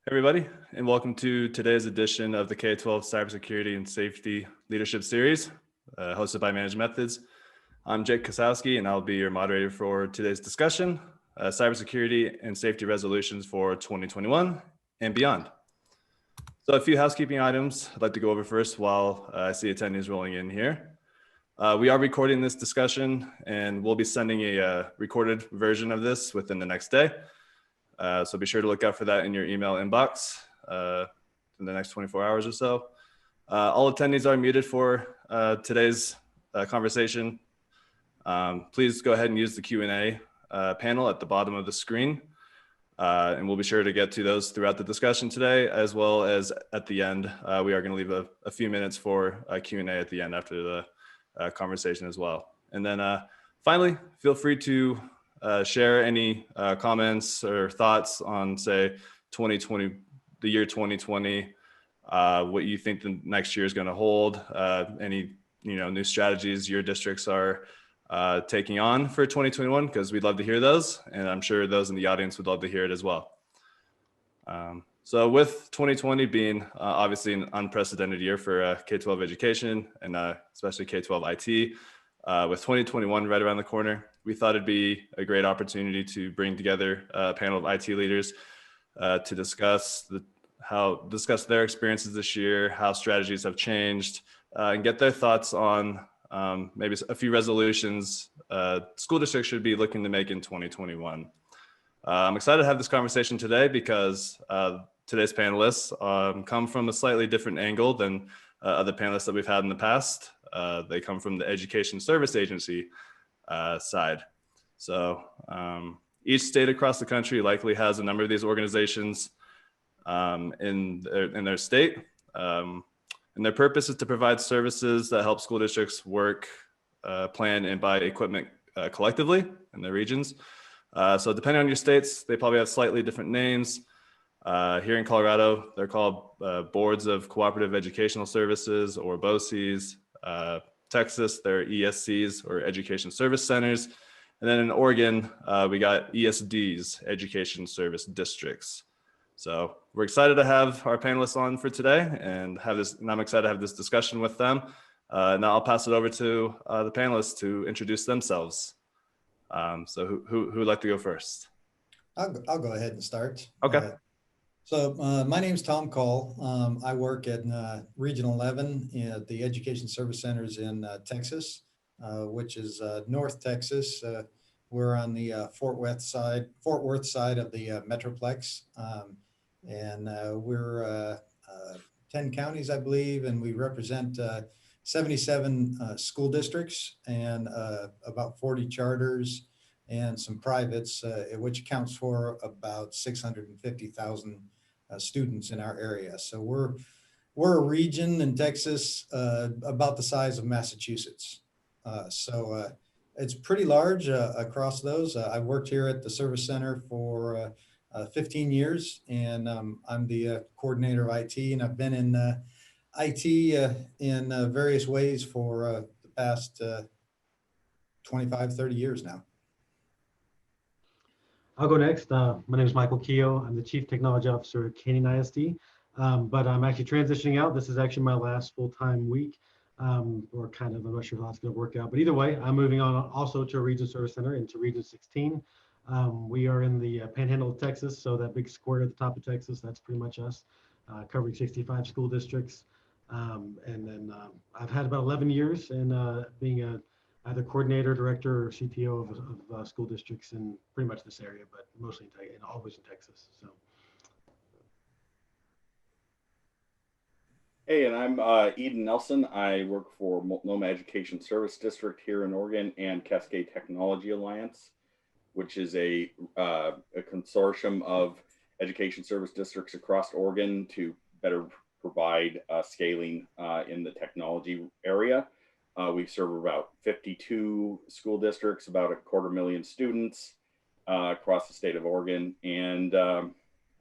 Everybody, and welcome to today's edition of the K-12 Cybersecurity and Safety Leadership Series, hosted by Managed Methods. I'm Jake Kosowski, and I'll be your moderator for today's discussion, cybersecurity and safety resolutions for 2021 and beyond. So a few housekeeping items I'd like to go over first while I see attendees rolling in here. We are recording this discussion, and we'll be sending a recorded version of this within the next day. So be sure to look out for that in your email inbox in the next 24 hours or so. All attendees are muted for today's conversation. Please go ahead and use the Q&A panel at the bottom of the screen. And we'll be sure to get to those throughout the discussion today, as well as at the end. We are going to leave a few minutes for Q&A at the end after the conversation as well. And then finally, feel free to share any comments or thoughts on, say, 2020, the year 2020, what you think the next year is going to hold, any new strategies your districts are taking on for 2021, because we'd love to hear those, and I'm sure those in the audience would love to hear it as well. So with 2020 being obviously an unprecedented year for K-12 education and especially K-12 IT, with 2021 right around the corner, we thought it'd be a great opportunity to bring together a panel of IT leaders to discuss their experiences this year, how strategies have changed, and get their thoughts on maybe a few resolutions school districts should be looking to make in 2021. I'm excited to have this conversation today because today's panelists come from a slightly different angle than other panelists that we've had in the past. They come from the Education Service Agency side. So each state across the country likely has a number of these organizations in their state. And their purpose is to provide services that help school districts work, plan, and buy equipment collectively in their regions. So depending on your states, they probably have slightly different names. Here in Colorado, they're called Boards of Cooperative Educational Services, or BOCES. Texas, they're ESCs, or Education Service Centers. And then in Oregon, we got ESDs, Education Service Districts. So we're excited to have our panelists on for today and I'm excited to have this discussion with them. Now I'll pass it over to the panelists to introduce themselves. So who would like to go first? I'll go ahead and start. Okay. So my name is Tom Call. I work at Region 11 at the Education Service Centers in Texas, which is North Texas. We're on the Fort Worth side of the Metroplex. And we're 10 counties, I believe, and we represent 77 school districts and about 40 charters and some privates, which accounts for about 650,000 students in our area. So we're a region in Texas about the size of Massachusetts. So it's pretty large across those. I've worked here at the Service Center for 15 years, and I'm the coordinator of IT, and I've been in IT in various ways for the past 25, 30 years now. I'll go next. My name is Michael Keogh. I'm the Chief Technology Officer at Canyon ISD, but I'm actually transitioning out. This is actually my last full-time week, or kind of, I'm not sure how it's going to work out, but either way, I'm moving on also to a Region Service Center, into Region 16. We are in the Panhandle of Texas, so that big square at the top of Texas, that's pretty much us, covering 65 school districts. And then I've had about 11 years in being either coordinator, director, or CTO of school districts in pretty much this area, but mostly always in Texas. So. Hey, and I'm Eden Nelson. I work for Multnomah Education Service District here in Oregon and Cascade Technology Alliance, which is a consortium of education service districts across Oregon to better provide scaling in the technology area. We serve about 52 school districts, about 250,000 students across the state of Oregon. And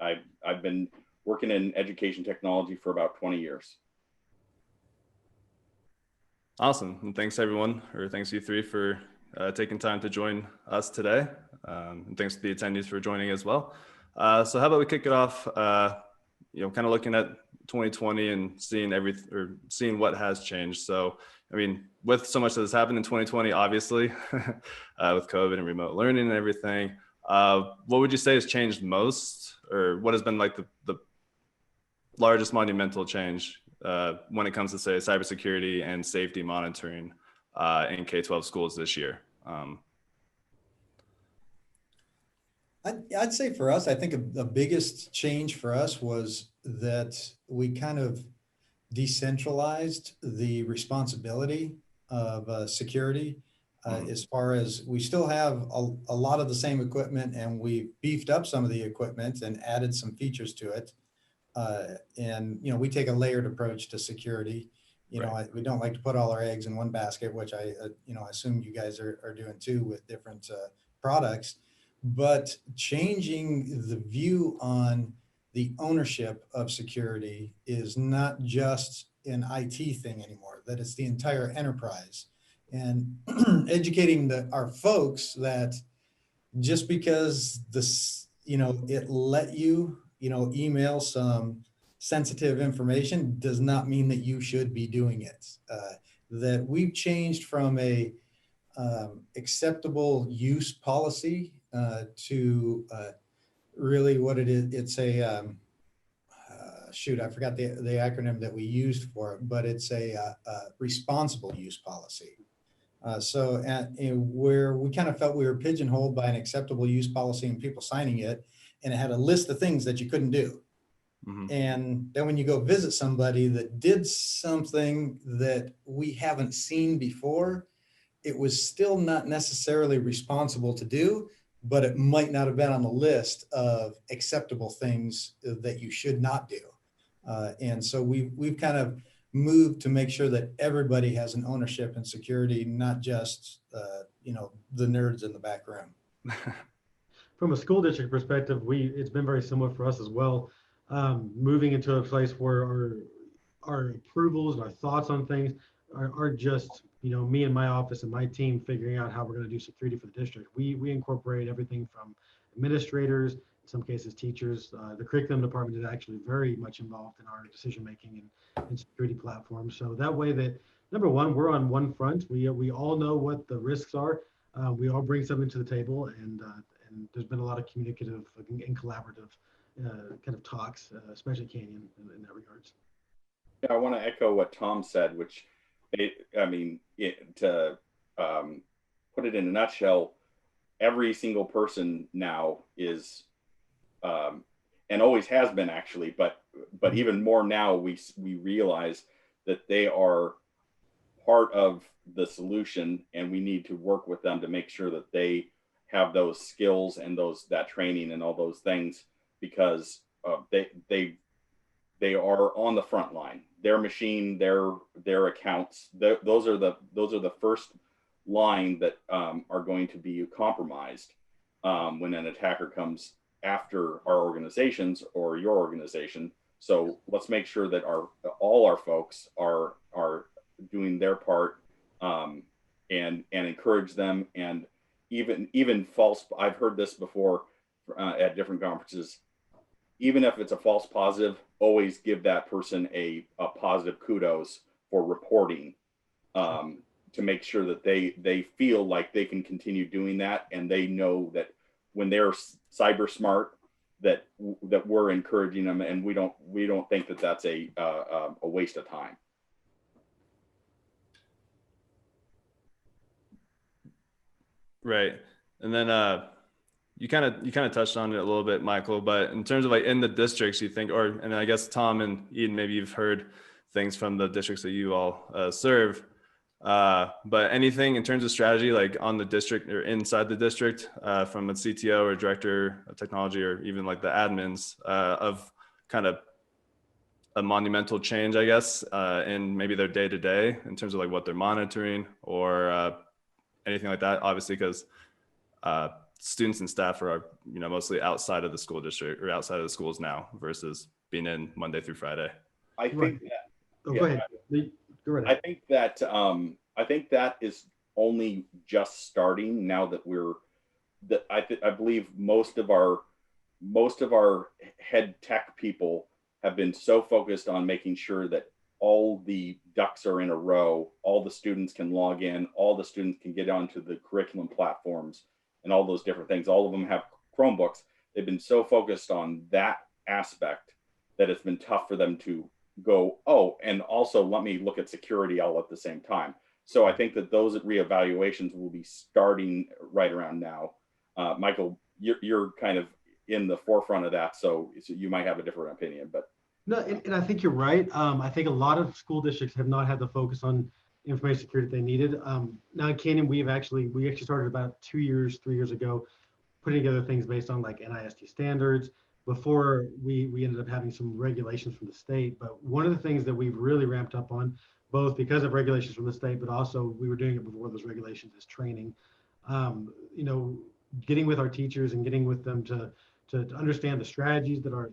I've been working in education technology for about 20 years. Awesome. And thanks everyone, or thanks you three for taking time to join us today. And thanks to the attendees for joining as well. So how about we kick it off kind of looking at 2020 and seeing what has changed. So, I mean, with so much that has happened in 2020, obviously, with COVID and remote learning and everything, what would you say has changed most, or what has been like the largest monumental change when it comes to, say, cybersecurity and safety monitoring in K-12 schools this year? I'd say for us, I think the biggest change for us was that we kind of decentralized the responsibility of security. As far as we still have a lot of the same equipment, and we beefed up some of the equipment and added some features to it. And we take a layered approach to security. We don't like to put all our eggs in one basket, which I assume you guys are doing too with different products. But changing the view on the ownership of security is not just an IT thing anymore, that it's the entire enterprise. And educating our folks that just because it let you, email some sensitive information does not mean that you should be doing it. That we've changed from a acceptable use policy to really what it is. It's a I forgot the acronym that we used for it, but it's a responsible use policy. So where we kind of felt we were pigeonholed by an acceptable use policy and people signing it, and it had a list of things that you couldn't do. Mm-hmm. And then when you go visit somebody that did something that we haven't seen before, it was still not necessarily responsible to do, but it might not have been on the list of acceptable things that you should not do. And so we've kind of moved to make sure that everybody has an ownership in security, not just the nerds in the back room. From a school district perspective, it's been very similar for us as well. Moving into a place where our approvals and our thoughts on things are just me and my office and my team figuring out how we're going to do security for the district. We incorporate everything from administrators, in some cases teachers. The curriculum department is actually very much involved in our decision making and security platforms. So that way that, number one, we're on one front. We all know what the risks are. We all bring something to the table, and there's been a lot of communicative and collaborative kind of talks, especially Canyon in that regards. Yeah, I want to echo what Tom said, which to put it in a nutshell, every single person now is, and always has been actually, but even more now, we realize that they are part of the solution, and we need to work with them to make sure that they have those skills and that training and all those things, because they are on the front line. Their machine, their accounts, those are the first line that are going to be compromised when an attacker comes after our organizations or your organization. So let's make sure that all our folks are doing their part, and encourage them. And even false, I've heard this before at different conferences. Even if it's a false positive, always give that person a positive kudos for reporting, to make sure that they feel like they can continue doing that, and they know that when they're cyber smart, that we're encouraging them, and we don't think that that's a waste of time. Right. And then you kind of touched on it a little bit, Michael, but in terms of like in the districts, you think, and I guess Tom and Eden, maybe you've heard things from the districts that you all serve, but anything in terms of strategy, like on the district or inside the district, from a CTO or director of technology, or even like the admins, of kind of a monumental change, I guess, in maybe their day to day in terms of like what they're monitoring or anything like that, obviously, because students and staff are mostly outside of the school district or outside of the schools now versus being in Monday through Friday. I think that. Go ahead. Go right ahead. I think that is only just starting now that I believe most of our head tech people have been so focused on making sure that all the ducks are in a row, all the students can log in, all the students can get onto the curriculum platforms and all those different things. All of them have Chromebooks. They've been so focused on that aspect that it's been tough for them to go, oh, and also let me look at security all at the same time. So I think that those reevaluations will be starting right around now. Michael, you're kind of in the forefront of that, so you might have a different opinion, but. No, and I think you're right. I think a lot of school districts have not had the focus on information security that they needed. Now in Canyon, we actually started about 3 years ago, putting together things based on like NIST standards before we ended up having some regulations from the state. But one of the things that we've really ramped up on, both because of regulations from the state, but also we were doing it before those regulations, is training. You know, getting with our teachers and getting with them to understand the strategies that are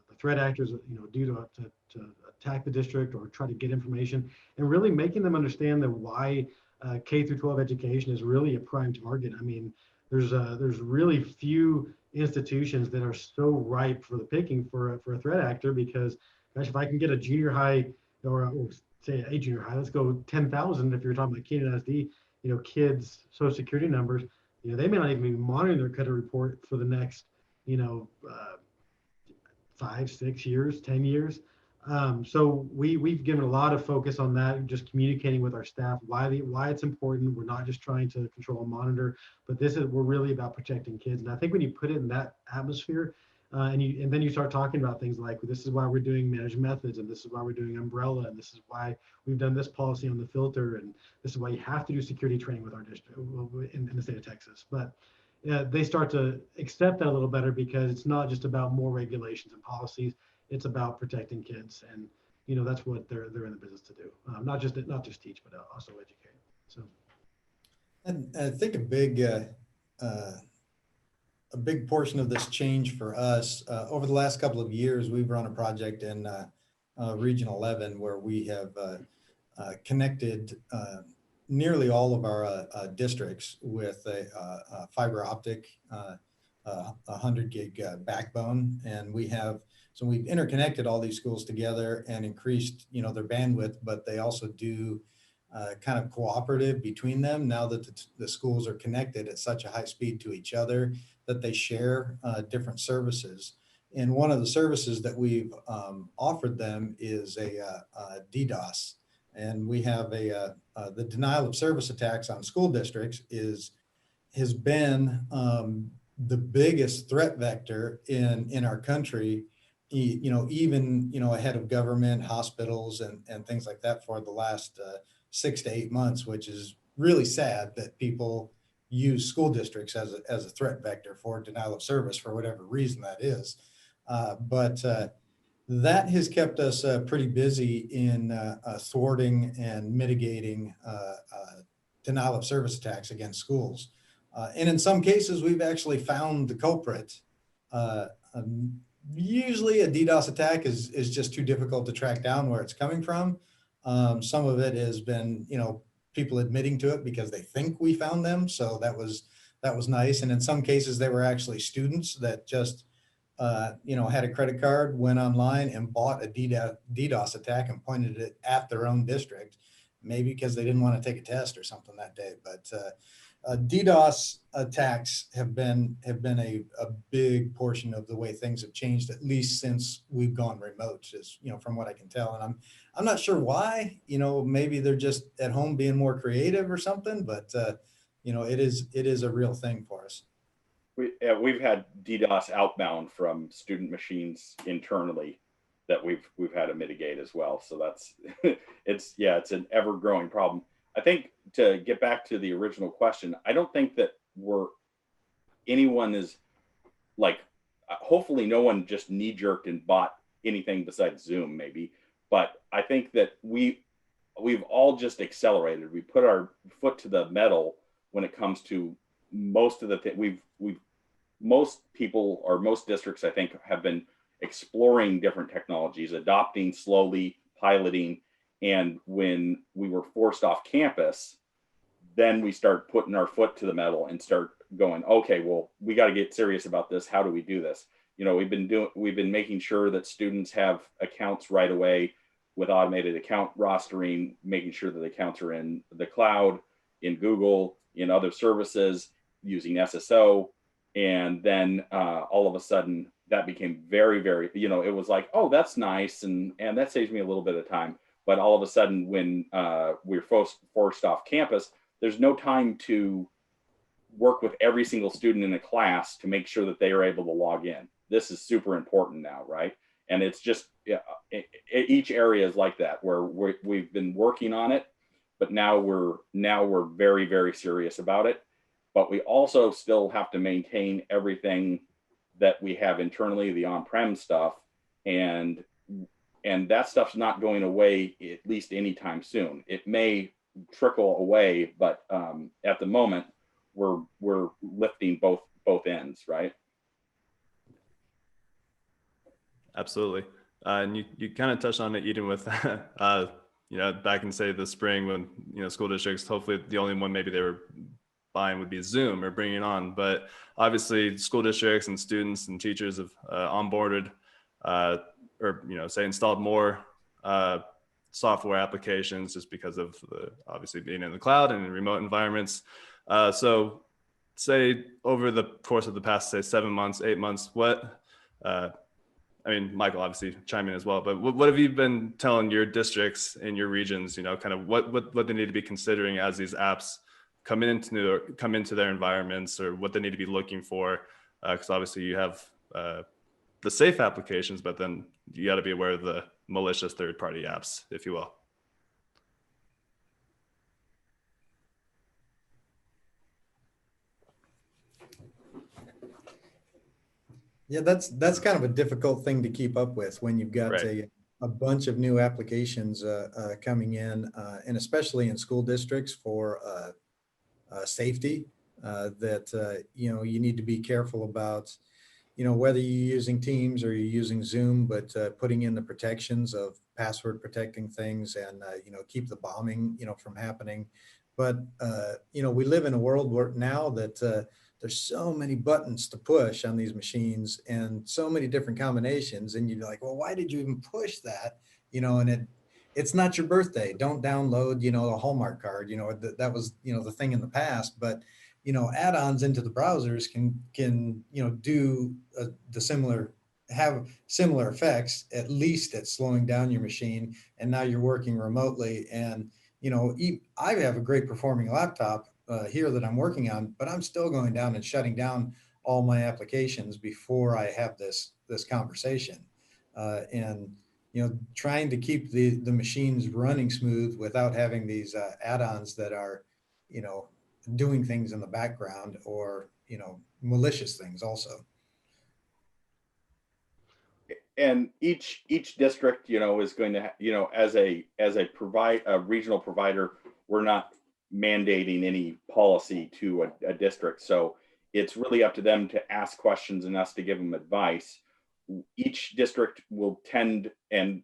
the threat actors, you know, do to attack the district or try to get information, and really making them understand that why K through 12 education is really a prime target. I mean, there's really few institutions that are so ripe for the picking for a threat actor, because gosh, if I can get a junior high or say a junior high, let's go 10,000 if you're talking about Canyon ISD, you know, kids social security numbers, you know, they may not even be monitoring their credit report for the next, you know, 5, 6 years, 10 years. So we've given a lot of focus on that, just communicating with our staff why it's important. We're not just trying to control and monitor, but we're really about protecting kids. And I think when you put it in that atmosphere, and then you start talking about things like, this is why we're doing managed methods, and this is why we're doing umbrella, and this is why we've done this policy on the filter, and this is why you have to do security training with our district in the state of Texas. But they start to accept that a little better, because it's not just about more regulations and policies. It's about protecting kids, and you know that's what they're in the business to do. Not just teach, but also educate. So, and I think a big portion of this change for us over the last couple of years, we've run a project in Region 11 where we have connected nearly all of our districts with a fiber optic 100 gig backbone, and we've interconnected all these schools together and increased, you know, their bandwidth, but they also do kind of cooperative between them now that the schools are connected at such a high speed to each other that they share different services. And one of the services that we've offered them is a DDoS. And we have the denial of service attacks on school districts has been the biggest threat vector in our country, you know, even, you know, ahead of government, hospitals, and things like that for the last 6 to 8 months, which is really sad that people use school districts as a threat vector for denial of service for whatever reason that is. But that has kept us pretty busy in thwarting and mitigating denial of service attacks against schools. And in some cases, we've actually found the culprit. Usually a DDoS attack is just too difficult to track down where it's coming from. Some of it has been, you know, people admitting to it because they think we found them. So that was nice. And in some cases, they were actually students that just, you know, had a credit card, went online and bought a DDoS attack and pointed it at their own district, maybe because they didn't want to take a test or something that day. But DDoS attacks have been a big portion of the way things have changed, at least since we've gone remote, is, you know, from what I can tell. And I'm not sure why, you know, maybe they're just at home being more creative or something, but you know, it is a real thing for us. We've had DDoS outbound from student machines internally that we've had to mitigate as well. So that's it's an ever growing problem. I think, to get back to the original question, I don't think that anyone is like, hopefully no one just knee jerked and bought anything besides Zoom maybe, but I think that we've all just accelerated. We put our foot to the metal when it comes to most of the most people or most districts, I think, have been exploring different technologies, adopting slowly, piloting. And when we were forced off campus, then we start putting our foot to the metal and start going, okay, well, we got to get serious about this. How do we do this? we've been making sure that students have accounts right away with automated account rostering, making sure that accounts are in the cloud, in Google, in other services, using SSO. And then all of a sudden that became very, very, it was like, oh, that's nice. And that saves me a little bit of time. But all of a sudden when we're forced off campus, there's no time to work with every single student in a class to make sure that they are able to log in. This is super important now, right? And it's just, each area is like that, where we've been working on it, but now we're very, very serious about it. But we also still have to maintain everything that we have internally, the on-prem stuff, and that stuff's not going away, at least anytime soon. It may trickle away, but at the moment, we're lifting both ends, right? Absolutely. And you kind of touched on it, Eden, with, back in, say, the spring when, school districts, hopefully the only one maybe they were buying would be Zoom or bringing on. But obviously school districts and students and teachers have onboarded say installed more software applications just because of obviously being in the cloud and in remote environments. So say over the course of the past, say 7 months, 8 months, Michael, obviously chime in as well, but what have you been telling your districts in your regions, kind of what they need to be considering as these apps come into their environments, or what they need to be looking for? Because obviously you have the safe applications, but then you got to be aware of the malicious third-party apps, if you will. Yeah, that's kind of a difficult thing to keep up with when you've got Right. a bunch of new applications coming in, and especially in school districts for safety, that you need to be careful about, whether you're using Teams or you're using Zoom, but putting in the protections of password protecting things, and keep the bombing from happening. But we live in a world where now that there's so many buttons to push on these machines and so many different combinations, and you're like, well, why did you even push that? And it's not your birthday. Don't download, a Hallmark card. That was, the thing in the past. But add-ons into the browsers can do have similar effects, at least at slowing down your machine. And now you're working remotely, and I have a great performing laptop here that I'm working on, but I'm still going down and shutting down all my applications before I have this conversation, and trying to keep the machines running smooth without having these add-ons that are doing things in the background, or malicious things also. And each district, is going to, as a regional provider, we're not mandating any policy to a district. So it's really up to them to ask questions and us to give them advice. Each district will tend, and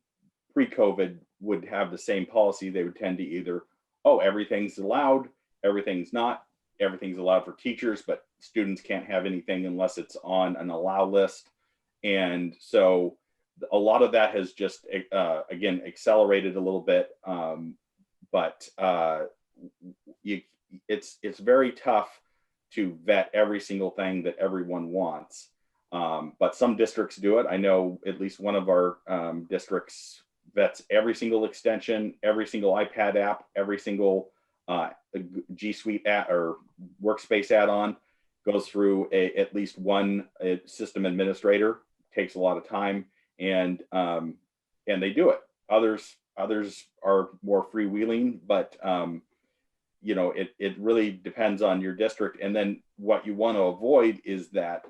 pre-COVID would have the same policy. They would tend to either, oh, everything's allowed, everything's not, everything's allowed for teachers, but students can't have anything unless it's on an allow list. And so a lot of that has just, again, accelerated a little bit. But it's very tough to vet every single thing that everyone wants. But some districts do it. I know at least one of our districts vets every single extension, every single iPad app, every single G Suite app or workspace add-on, goes through at least one system administrator. Takes a lot of time, and they do it. Others are more freewheeling, but it really depends on your district. And then what you want to avoid is that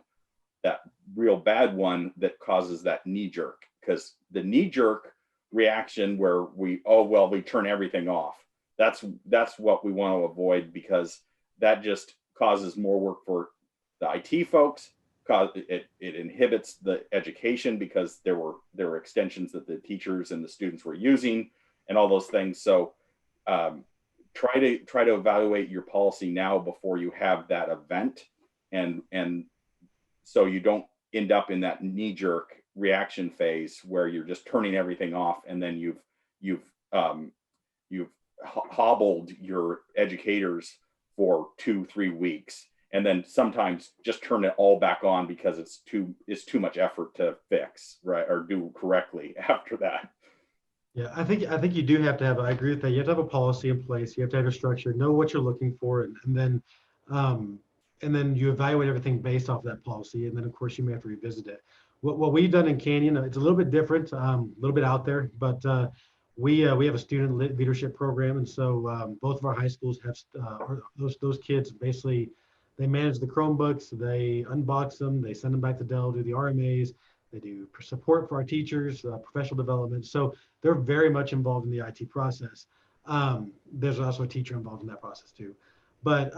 real bad one that causes that knee jerk, because the knee jerk reaction where we turn everything off, that's what we want to avoid, because that just causes more work for the IT folks. It inhibits the education, because there were extensions that the teachers and the students were using and all those things. So try to evaluate your policy now before you have that event, and so you don't end up in that knee-jerk reaction phase where you're just turning everything off, and then you've hobbled your educators for 2-3 weeks, and then sometimes just turn it all back on because it's too much effort to fix, right, or do correctly after that. Yeah, I think you do have to have. I agree with that. You have to have a policy in place. You have to have a structure, know what you're looking for, um, and then you evaluate everything based off of that policy. And then of course you may have to revisit it. What we've done in Canyon, it's a little bit different, a little bit out there, but we have a student leadership program, and so both of our high schools have those kids basically. They manage the Chromebooks, they unbox them, they send them back to Dell, do the RMAs, they do support for our teachers, professional development. So they're very much involved in the IT process. There's also a teacher involved in that process too. But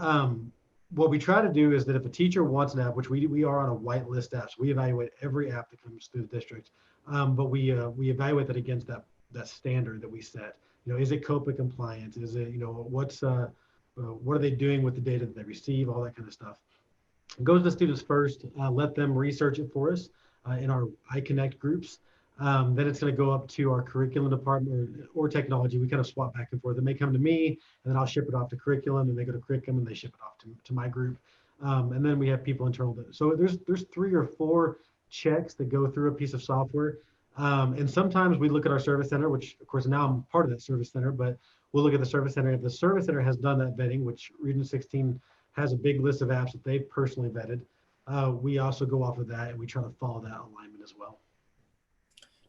what we try to do is that if a teacher wants an app, which we are on a whitelist app, so we evaluate every app that comes through the district, but we evaluate that against that standard that we set. Is it COPA compliant? Is it, what are they doing with the data that they receive? All that kind of stuff. It goes to the students first, let them research it for us in our iConnect groups. Then it's going to go up to our curriculum department or technology. We kind of swap back and forth. It may come to me, and then I'll ship it off to curriculum, and they go to curriculum, and they ship it off to my group. And then we have people internal. So there's 3 or 4 checks that go through a piece of software. And sometimes we look at our service center, which of course now I'm part of that service center, but we'll look at the service center. If the service center has done that vetting, which Region 16 has a big list of apps that they've personally vetted, we also go off of that, and we try to follow that alignment as well.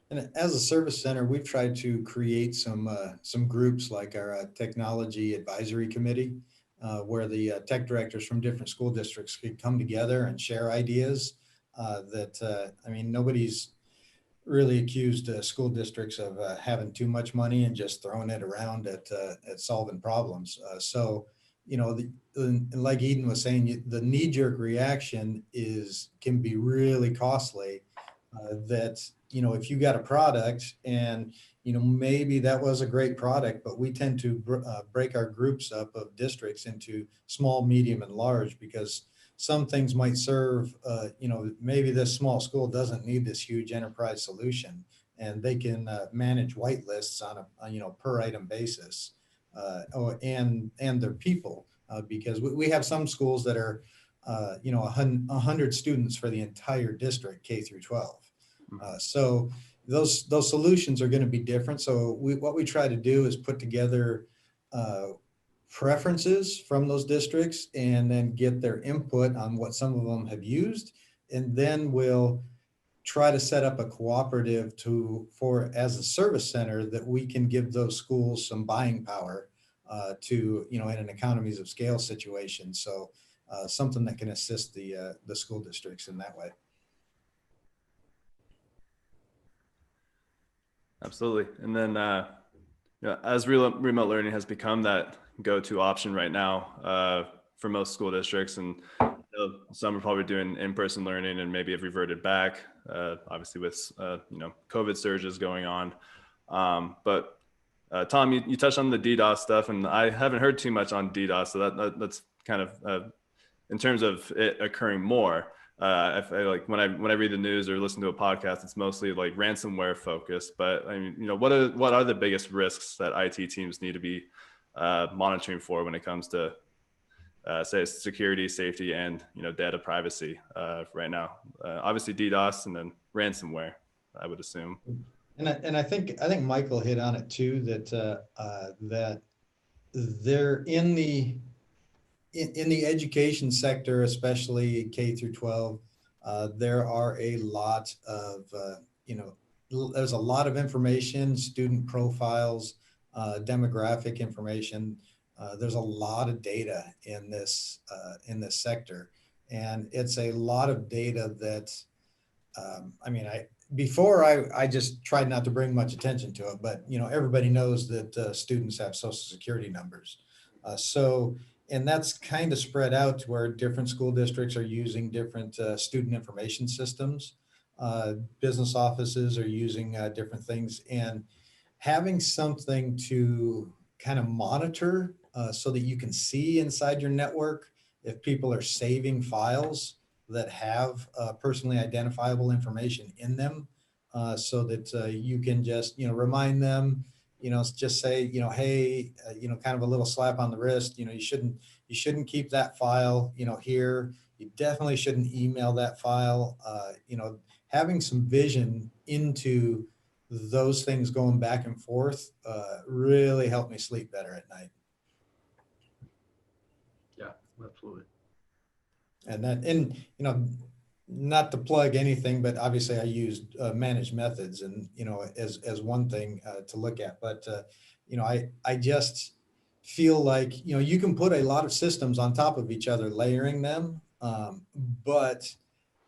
And as a service center, we've tried to create some groups like our technology advisory committee, where the tech directors from different school districts could come together and share ideas. Nobody's really accused school districts of having too much money and just throwing it around at solving problems. Like Eden was saying, the knee-jerk reaction can be really costly. If you got a product and maybe that was a great product, but we tend to break our groups up of districts into small, medium, and large, because some things might serve, maybe this small school doesn't need this huge enterprise solution, and they can manage whitelists on a per item basis, and their people, because we have some schools that are 100 students for the entire district, K through 12. So those solutions are going to be different. So what we try to do is put together preferences from those districts, and then get their input on what some of them have used, and then we'll try to set up a cooperative as a service center that we can give those schools some buying power in an economies of scale situation. So something that can assist the school districts in that way. Absolutely. And then, as remote learning has become that go-to option right now for most school districts, and some are probably doing in-person learning and maybe have reverted back, obviously with COVID surges going on. But Tom, you touched on the DDoS stuff, and I haven't heard too much on DDoS, so that's kind of in terms of it occurring more. I feel like when I read the news or listen to a podcast, it's mostly like ransomware focused. But I mean, what are the biggest risks that IT teams need to be monitoring for when it comes to say security, safety, and data privacy right now? Obviously DDoS and then ransomware, I would assume. And I think Michael hit on it too, that they're in the education sector, especially K through 12, there are a lot of, there's a lot of information, student profiles, demographic information. There's a lot of data in this sector, and it's a lot of data that, before I just tried not to bring much attention to it, but everybody knows that students have social security numbers. And that's kind of spread out to where different school districts are using different student information systems. Business offices are using different things, and having something to kind of monitor so that you can see inside your network if people are saving files that have personally identifiable information in them, so that you can just, remind them, just say, hey, kind of a little slap on the wrist. You shouldn't keep that file, here. You definitely shouldn't email that file. Having some vision into those things going back and forth really helped me sleep better at night. Yeah, absolutely. And not to plug anything, but obviously I used managed methods, and as one thing to look at. But I just feel like you can put a lot of systems on top of each other, layering them, but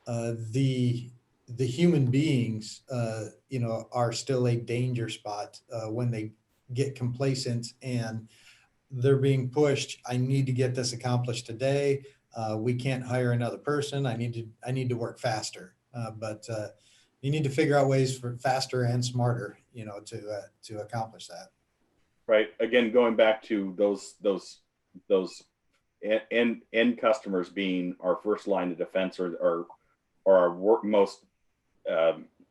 the human beings are still a danger spot when they get complacent and they're being pushed. I need to get this accomplished today. We can't hire another person. I need to work faster. But you need to figure out ways for faster and smarter, to accomplish that. Right. Again, going back to those end customers being our first line of defense, or our most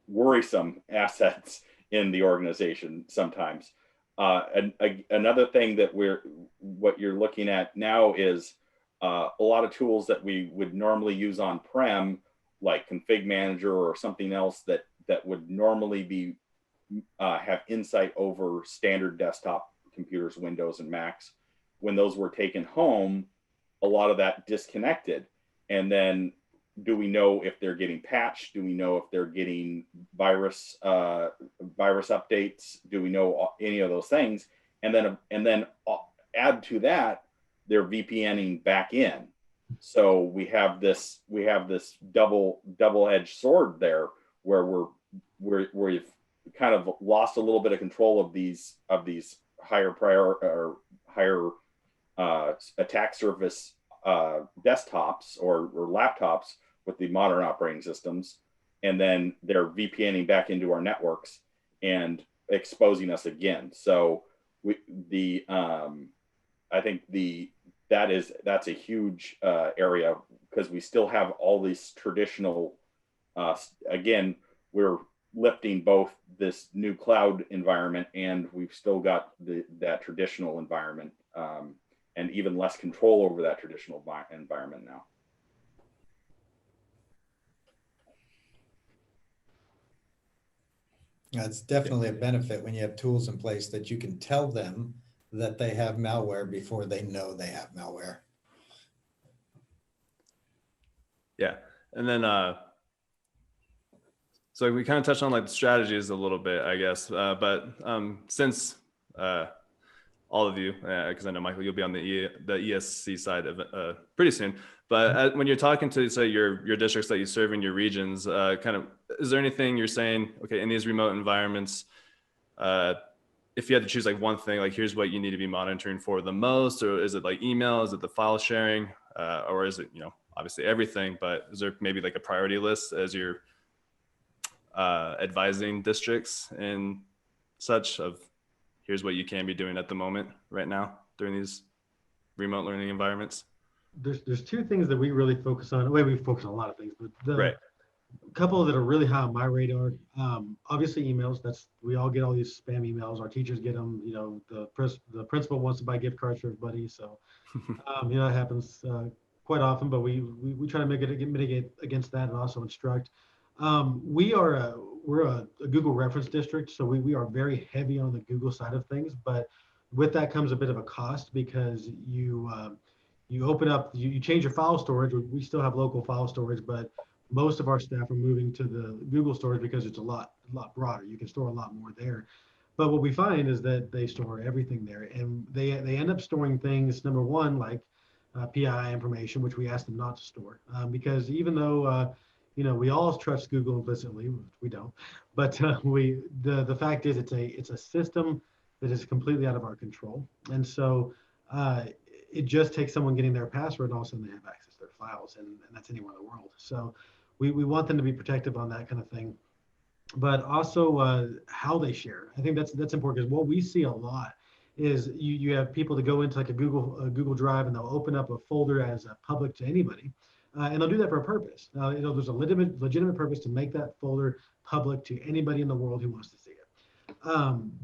worrisome assets in the organization sometimes. Another thing that what you're looking at now is a lot of tools that we would normally use on prem, like Config Manager or something else that would normally be have insight over standard desktop computers, Windows and Macs. When those were taken home, a lot of that disconnected. And then, do we know if they're getting patched? Do we know if they're getting virus updates? Do we know any of those things? And then add to that, they're VPNing back in. So we have this double-edged sword there, where we've kind of lost a little bit of control of these higher attack surface desktops or laptops with the modern operating systems, and then they're VPNing back into our networks and exposing us again. So I think that's a huge area, because we still have all these traditional. Again, we're lifting both this new cloud environment, and we've still got that traditional environment, and even less control over that traditional environment now. It's definitely a benefit when you have tools in place that you can tell them that they have malware before they know they have malware. Yeah. And then, so we kind of touched on like the strategies a little bit, I guess. But since all of you, because I know Michael, you'll be on the ESC side of pretty soon. But when you're talking to, say, your districts that you serve in your regions, kind of, is there anything you're saying, okay, in these remote environments, if you had to choose like one thing, like here's what you need to be monitoring for the most, or is it like email, is it the file sharing, or is it, obviously everything, but is there maybe like a priority list as you're advising districts and such of here's what you can be doing at the moment right now during these remote learning environments? There's two things that we really focus on. Well, we focus on a lot of things, but Right. A couple that are really high on my radar. Obviously, emails. We all get all these spam emails. Our teachers get them. The principal wants to buy gift cards for everybody, so that happens quite often. But we try to mitigate against that, and also instruct. We're a Google reference district, so we are very heavy on the Google side of things. But with that comes a bit of a cost, because you open up, you change your file storage. We still have local file storage, but most of our staff are moving to the Google storage because it's a lot broader. You can store a lot more there. But what we find is that they store everything there, and they end up storing things, number one, like PII information, which we ask them not to store, because even though we all trust Google implicitly, we don't. But the fact is, it's a system that is completely out of our control, and so it just takes someone getting their password, and all of a sudden they have access to their files, and that's anywhere in the world. So we want them to be protective on that kind of thing, but also how they share. I think that's important, because what we see a lot is you have people that go into like a Google Drive, and they'll open up a folder as a public to anybody. and they'll do that for a purpose. There's a legitimate purpose to make that folder public to anybody in the world who wants to see it.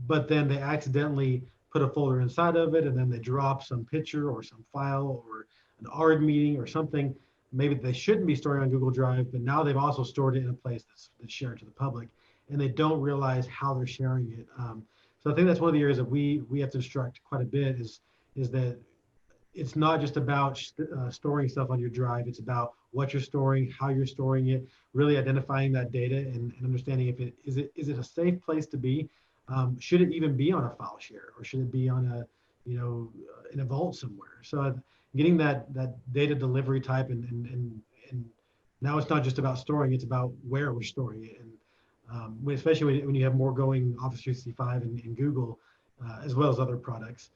But then they accidentally put a folder inside of it, and then they drop some picture or some file or an ARD meeting or something. Maybe they shouldn't be storing on Google Drive, but now they've also stored it in a place that's shared to the public, and they don't realize how they're sharing it. So I think that's one of the areas that we have to instruct quite a bit is that it's not just about storing stuff on your drive. It's about what you're storing, how you're storing it, really identifying that data and understanding if it is it a safe place to be. Should it even be on a file share, or should it be on a in a vault somewhere? So getting that data delivery type and now it's not just about storing; it's about where we're storing it. And especially when you have more going Office 365 and Google, as well as other products,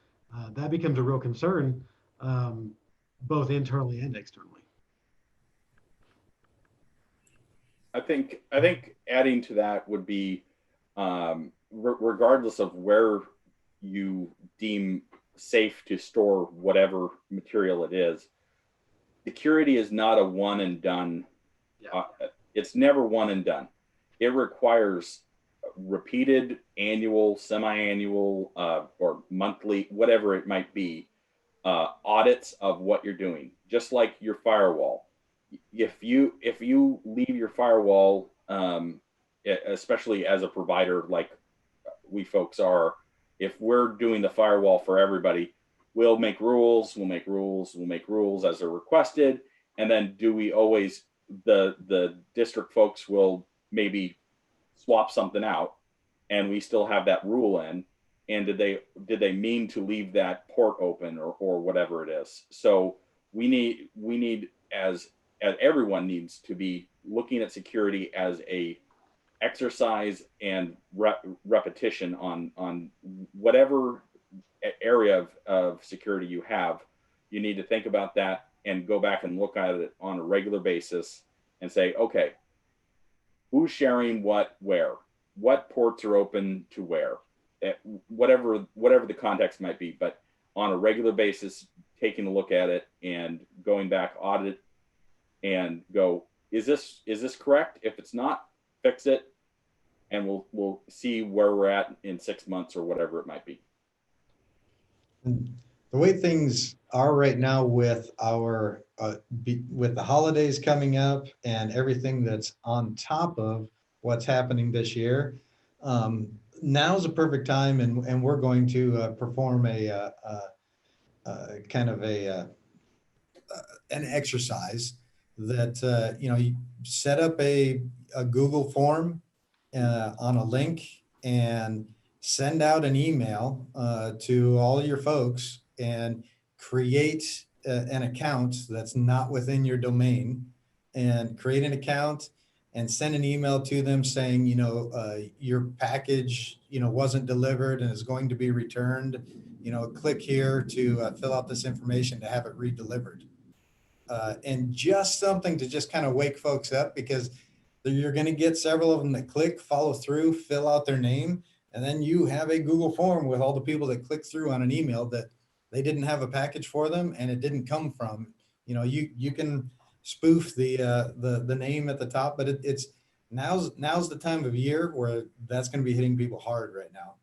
that becomes a real concern, both internally and externally. I think adding to that would be, regardless of where you deem safe to store whatever material it is, security is not a one and done. Yeah. It's never one and done. It requires repeated annual, semi-annual, or monthly, whatever it might be, audits of what you're doing. Just like your firewall. If you leave your firewall, especially as a provider like we folks are, if we're doing the firewall for everybody, we'll make rules as they're requested, and then do we always, the district folks will maybe swap something out, and we still have that rule in, and did they mean to leave that port open or whatever it is? So we need as everyone needs to be looking at security as a exercise and repetition on whatever area of security you have. You need to think about that and go back and look at it on a regular basis and say, okay, who's sharing what, where, what ports are open to where, whatever the context might be, but on a regular basis, taking a look at it and going back, audit and go, is this correct? If it's not, fix it, and we'll see where we're at in 6 months or whatever it might be. The way things are right now with our with the holidays coming up and everything that's on top of what's happening this year, now's a perfect time, and we're going to perform a kind of an exercise that you set up a Google form on a link and send out an email to all your folks and create an account that's not within your domain, and create an account and send an email to them saying, your package, wasn't delivered and is going to be returned. Click here to fill out this information to have it redelivered. And just something to just kind of wake folks up, because you're going to get several of them that click, follow through, fill out their name, and then you have a Google form with all the people that click through on an email that they didn't have a package for them and it didn't come from. You can spoof the name at the top, but it's now's the time of year where that's going to be hitting people hard right now.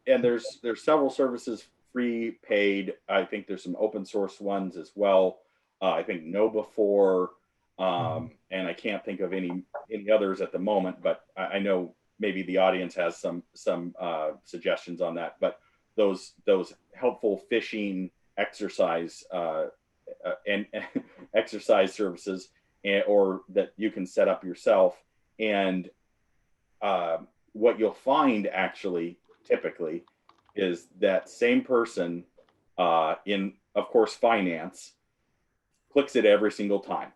And there's several services, free, paid. I think there's some open source ones as well. I think KnowBe4, and I can't think of any others at the moment, but I know maybe the audience has some suggestions on that. But those helpful phishing exercise and exercise services, or that you can set up yourself. And what you'll find actually typically is that same person in, of course, finance clicks it every single time.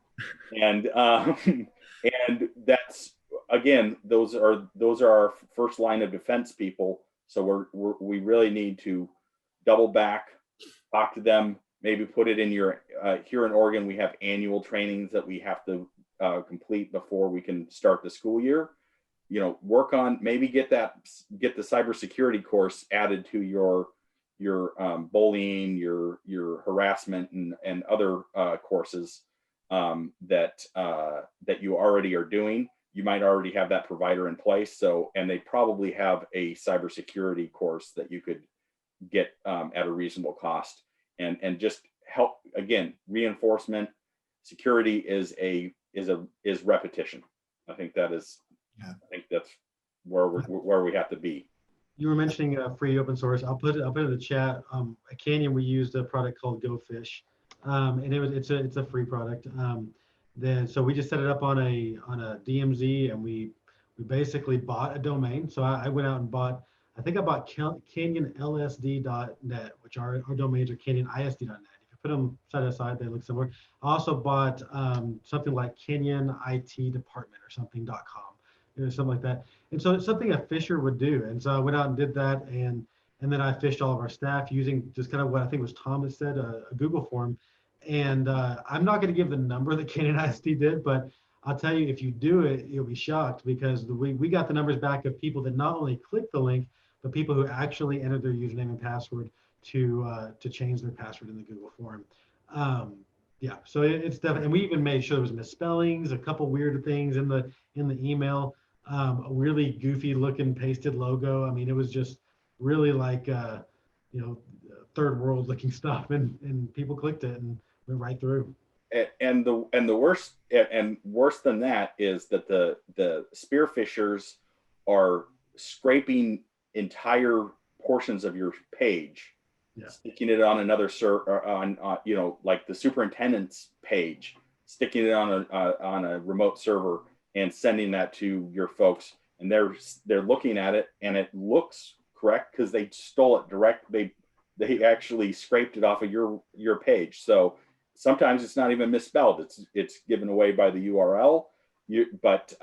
And and that's, again, those are our first line of defense people. So we really need to double back, talk to them, maybe put it in your here in Oregon, we have annual trainings that we have to complete before we can start the school year. Work on, maybe get the cybersecurity course added to your bullying, your harassment and other courses, that you already are doing. You might already have that provider in place. So, and they probably have a cybersecurity course that you could get at a reasonable cost, and just help, again, reinforcement. Security is repetition. I think that is, Yeah. I think that's where we have to be. You were mentioning free open source. I'll put it in the chat. At Canyon, we used a product called Go Fish, and it's a free product. Then so we just set it up on a DMZ, and we basically bought a domain. So I went out and bought. I think I bought CanyonLSD.net, which our domains are CanyonISD.net. If you put them side by side, they look similar. I also bought something like Canyon IT Department or something.com, something like that. And so it's something a fisher would do. And so I went out and did that, and then I fished all of our staff using just kind of what I think was Tom that said, a Google form. And I'm not going to give the number that Canyon ISD did, but I'll tell you, if you do it, you'll be shocked, because we got the numbers back of people that not only clicked the link, but people who actually entered their username and password to change their password in the Google form. Yeah, so it's definitely, and we even made sure there was misspellings, a couple weird things in the email, a really goofy looking pasted logo. I mean, it was just really like third world looking stuff, and people clicked it and went right through. And the worse than that is that the spearfishers are scraping entire portions of your page, Yeah. sticking it on another like the superintendent's page, sticking it on a remote server and sending that to your folks, and they're looking at it and it looks correct because they stole it direct. They actually scraped it off of your page. So sometimes it's not even misspelled. It's given away by the URL. But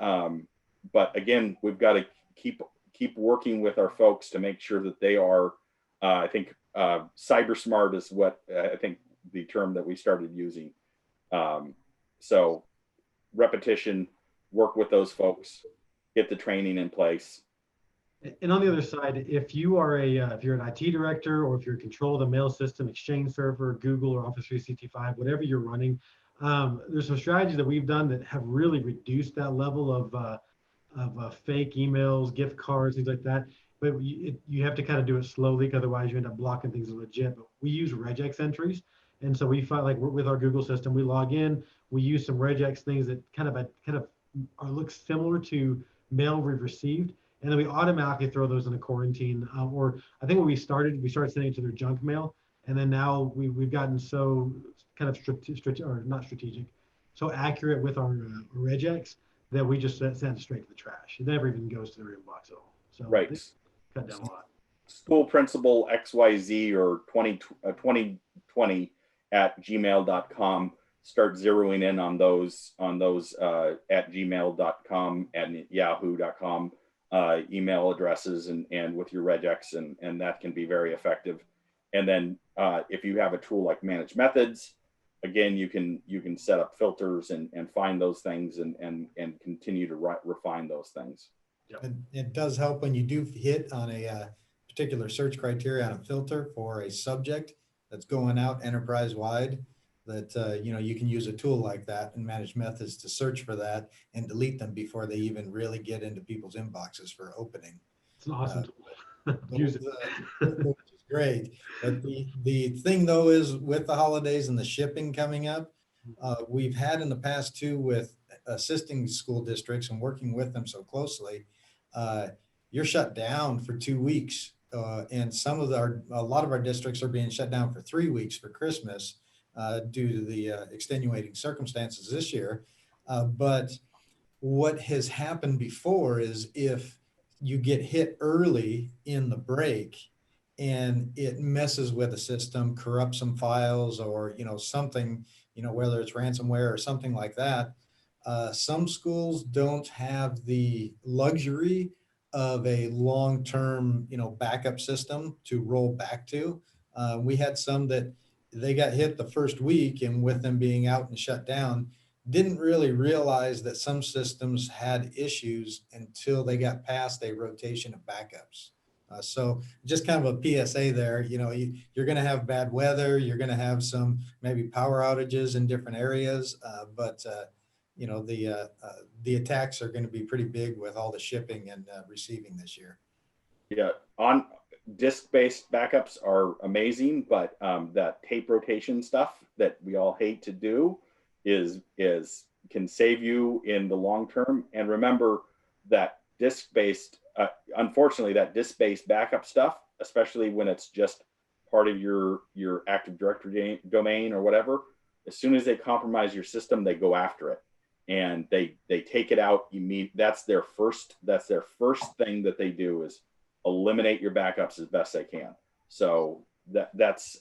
again, we've got to keep working with our folks to make sure that they are, I think, cyber smart is what I think the term that we started using. So repetition, work with those folks, get the training in place. And on the other side, if you are if you're an IT director, or if you're control the mail system, Exchange Server, Google, or Office 365, whatever you're running, there's some strategies that we've done that have really reduced that level of fake emails, gift cards, things like that. But you have to kind of do it slowly, because otherwise you end up blocking things that are legit. But we use regex entries, and so we find, like, with our Google system, we log in, we use some regex things that kind of look similar to mail we've received. And then we automatically throw those in a quarantine. Or I think when we started sending it to their junk mail, and then now we've gotten so kind of not strategic, so accurate with our regex that we just send it straight to the trash. It never even goes to their inbox at all. So Right. Cut down a lot. School principal XYZ or 2020 at gmail.com. Start zeroing in on those at gmail.com and yahoo.com. Email addresses and with your regex, and that can be very effective. And then if you have a tool like Manage Methods, again, you can set up filters and find those things and continue to refine those things. Yep. It does help when you do hit on a particular search criteria on a filter for a subject that's going out enterprise wide, that you can use a tool like that and Manage Methods to search for that and delete them before they even really get into people's inboxes for opening. It's an awesome tool. Use it. Which is great. But the thing though is, with the holidays and the shipping coming up, we've had in the past too, with assisting school districts and working with them so closely, you're shut down for 2 weeks. And a lot of our districts are being shut down for 3 weeks for Christmas due to the extenuating circumstances this year. But what has happened before is, if you get hit early in the break and it messes with the system, corrupts some files, or something, whether it's ransomware or something like that, some schools don't have the luxury of a long-term backup system to roll back to. We had some that they got hit the first week, and with them being out and shut down, didn't really realize that some systems had issues until they got past a rotation of backups. So just kind of a PSA there, you're going to have bad weather, you're going to have some maybe power outages in different areas, but the attacks are going to be pretty big with all the shipping and receiving this year. Yeah, on disk-based backups are amazing, but that tape rotation stuff that we all hate to do is can save you in the long term. And remember that disk-based, unfortunately, that disk-based backup stuff, especially when it's just part of your Active Directory domain or whatever, as soon as they compromise your system, they go after it and they take it out. That's their first thing that they do is eliminate your backups as best they can. So that's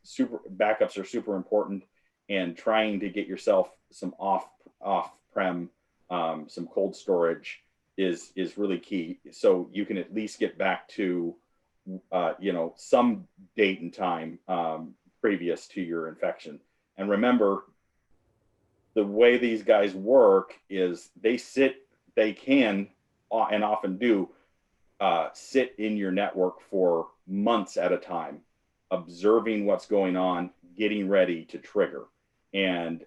super. Backups are super important, and trying to get yourself some off-prem, some cold storage is really key. So you can at least get back to some date and time previous to your infection. And remember, the way these guys work is they can and often do sit in your network for months at a time, observing what's going on, getting ready to trigger. And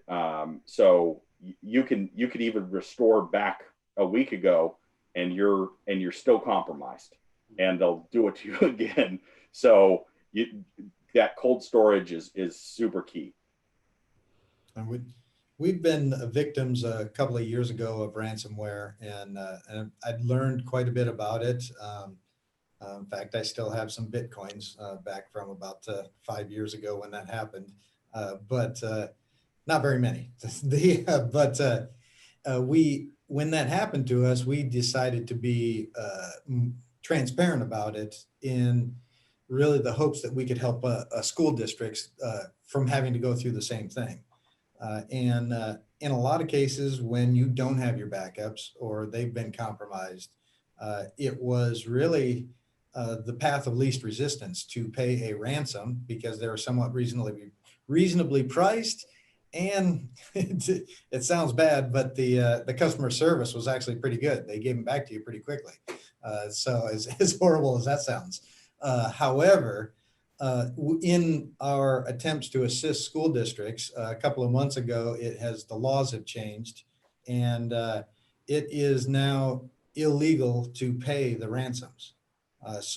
so you could even restore back a week ago, and you're still compromised, and they'll do it to you again. So that cold storage is super key. And we've been victims a couple of years ago of ransomware, and I'd learned quite a bit about it. In fact, I still have some Bitcoins back from about 5 years ago when that happened, but not very many. When that happened to us, we decided to be transparent about it in really the hopes that we could help school districts from having to go through the same thing. And in a lot of cases, when you don't have your backups or they've been compromised, it was really the path of least resistance to pay a ransom because they were somewhat reasonably priced. And it sounds bad, but the customer service was actually pretty good. They gave them back to you pretty quickly. So as horrible as that sounds. However, in our attempts to assist school districts, a couple of months ago, the laws have changed, and it is now illegal to pay the ransoms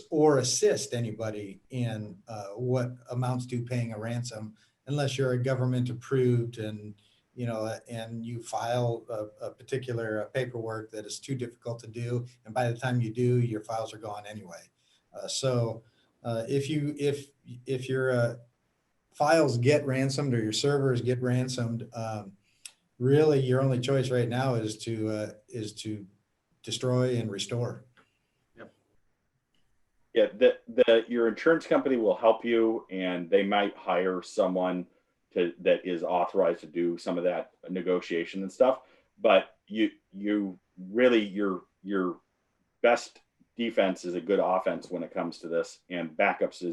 or assist anybody in what amounts to paying a ransom, unless you're a government approved and you file a particular paperwork that is too difficult to do, and by the time you do, your files are gone anyway. If your files get ransomed or your servers get ransomed, really your only choice right now is to destroy and restore. Yeah, your insurance company will help you, and they might hire someone that is authorized to do some of that negotiation and stuff. But you really your best defense is a good offense when it comes to this, and backups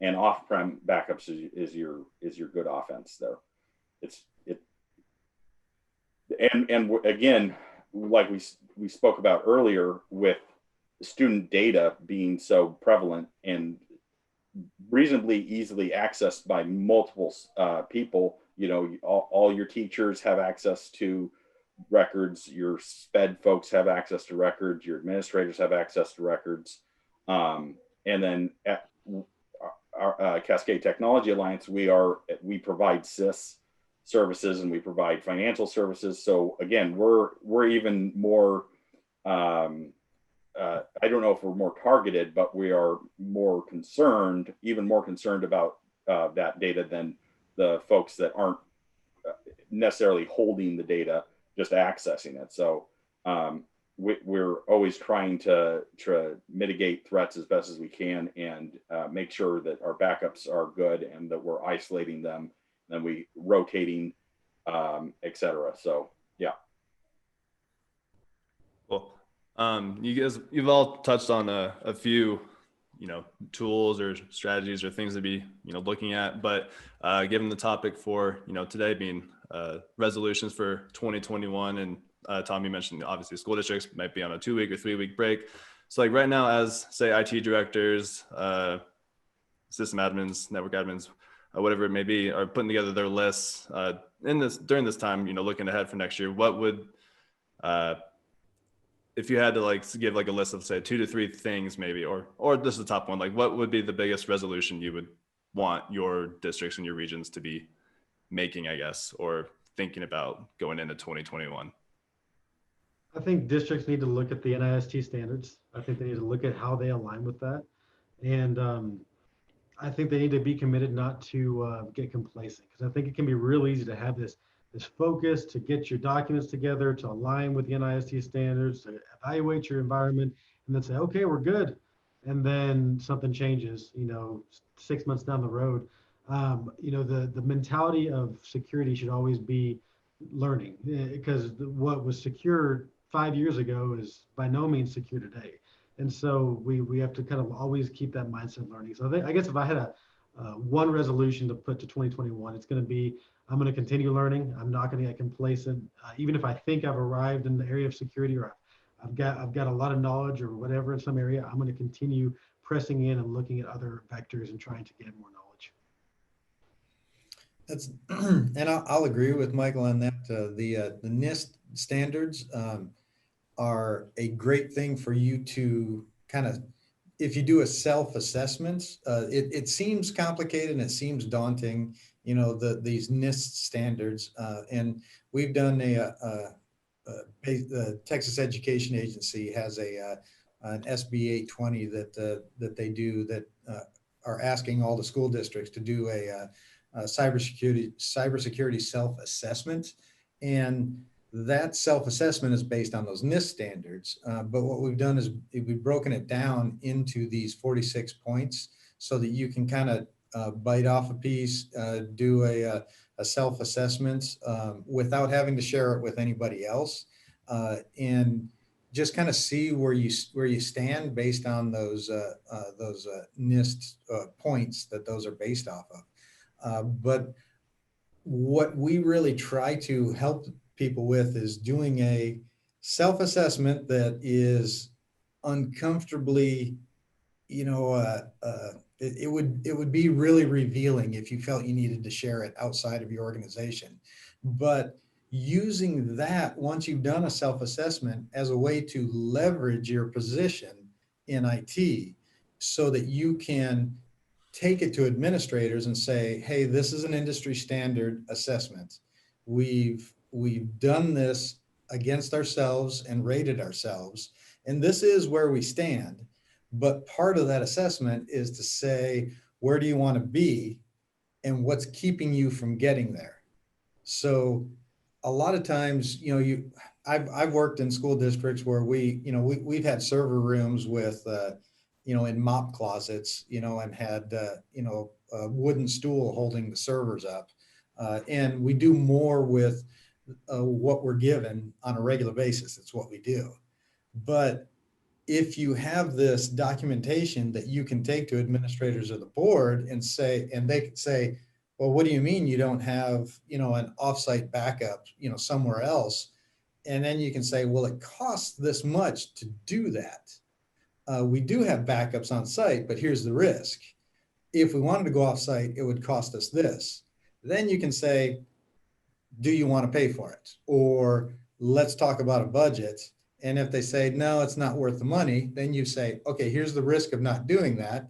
and off-prem backups is your good offense there. And again, like we spoke about earlier, with student data being so prevalent and reasonably easily accessed by multiple people, all your teachers have access to records, your SPED folks have access to records, your administrators have access to records, and then at our Cascade Technology Alliance, we provide SIS services and we provide financial services. So again, we're even more I don't know if we're more targeted, but we are even more concerned about that data than the folks that aren't necessarily holding the data, just accessing it. So we're always trying to mitigate threats as best as we can, and make sure that our backups are good and that we're isolating them, and then we rotating, etc. So yeah. Cool. You've all touched on a few, tools or strategies or things to be, looking at. But given the topic for, today being resolutions for 2021, and Tom, you mentioned obviously school districts might be on a 2-week or 3-week break. So like right now, as say IT directors, system admins, network admins, whatever it may be, are putting together their lists during this time, looking ahead for next year, what would, if you had to like give like a list of say 2 to 3 things maybe, or just the top one, like what would be the biggest resolution you would want your districts and your regions to be making, I guess, or thinking about going into 2021? I think districts need to look at the NIST standards. I think they need to look at how they align with that. And I think they need to be committed not to get complacent, because I think it can be real easy to have this focus to get your documents together, to align with the NIST standards, to evaluate your environment, and then say, okay, we're good. And then something changes, 6 months down the road. The mentality of security should always be learning, because what was secure 5 years ago is by no means secure today. And so we have to kind of always keep that mindset learning. So I guess if I had a one resolution to put to 2021, it's going to be, I'm going to continue learning. I'm not going to get complacent. Even if I think I've arrived in the area of security, or I've got a lot of knowledge or whatever in some area, I'm going to continue pressing in and looking at other vectors and trying to get more knowledge. That's, and I'll agree with Michael on that. The NIST standards are a great thing for you to kind of, if you do a self-assessment, it seems complicated and it seems daunting, these NIST standards. And we've done the Texas Education Agency has an SB 820 that they do that are asking all the school districts to do a cybersecurity self-assessment. And that self-assessment is based on those NIST standards. But what we've done is we've broken it down into these 46 points so that you can kind of bite off a piece, do a self-assessment without having to share it with anybody else, and just kind of see where you stand based on those NIST points that those are based off of. But what we really try to help people with is doing a self-assessment that is uncomfortably, it would be really revealing if you felt you needed to share it outside of your organization. But using that, once you've done a self-assessment, as a way to leverage your position in IT so that you can take it to administrators and say, hey, this is an industry standard assessment. We've done this against ourselves and rated ourselves, and this is where we stand. But part of that assessment is to say, where do you want to be and what's keeping you from getting there? So a lot of times, I've worked in school districts where we've had server rooms with in mop closets, and had, a wooden stool holding the servers up. And we do more with what we're given on a regular basis. It's what we do. But if you have this documentation that you can take to administrators of the board and they can say, well, what do you mean you don't have, an offsite backup, somewhere else? And then you can say, well, it costs this much to do that. We do have backups on site, but here's the risk. If we wanted to go off site, it would cost us this. Then you can say, do you want to pay for it? Or let's talk about a budget. And if they say, no, it's not worth the money, then you say, okay, here's the risk of not doing that.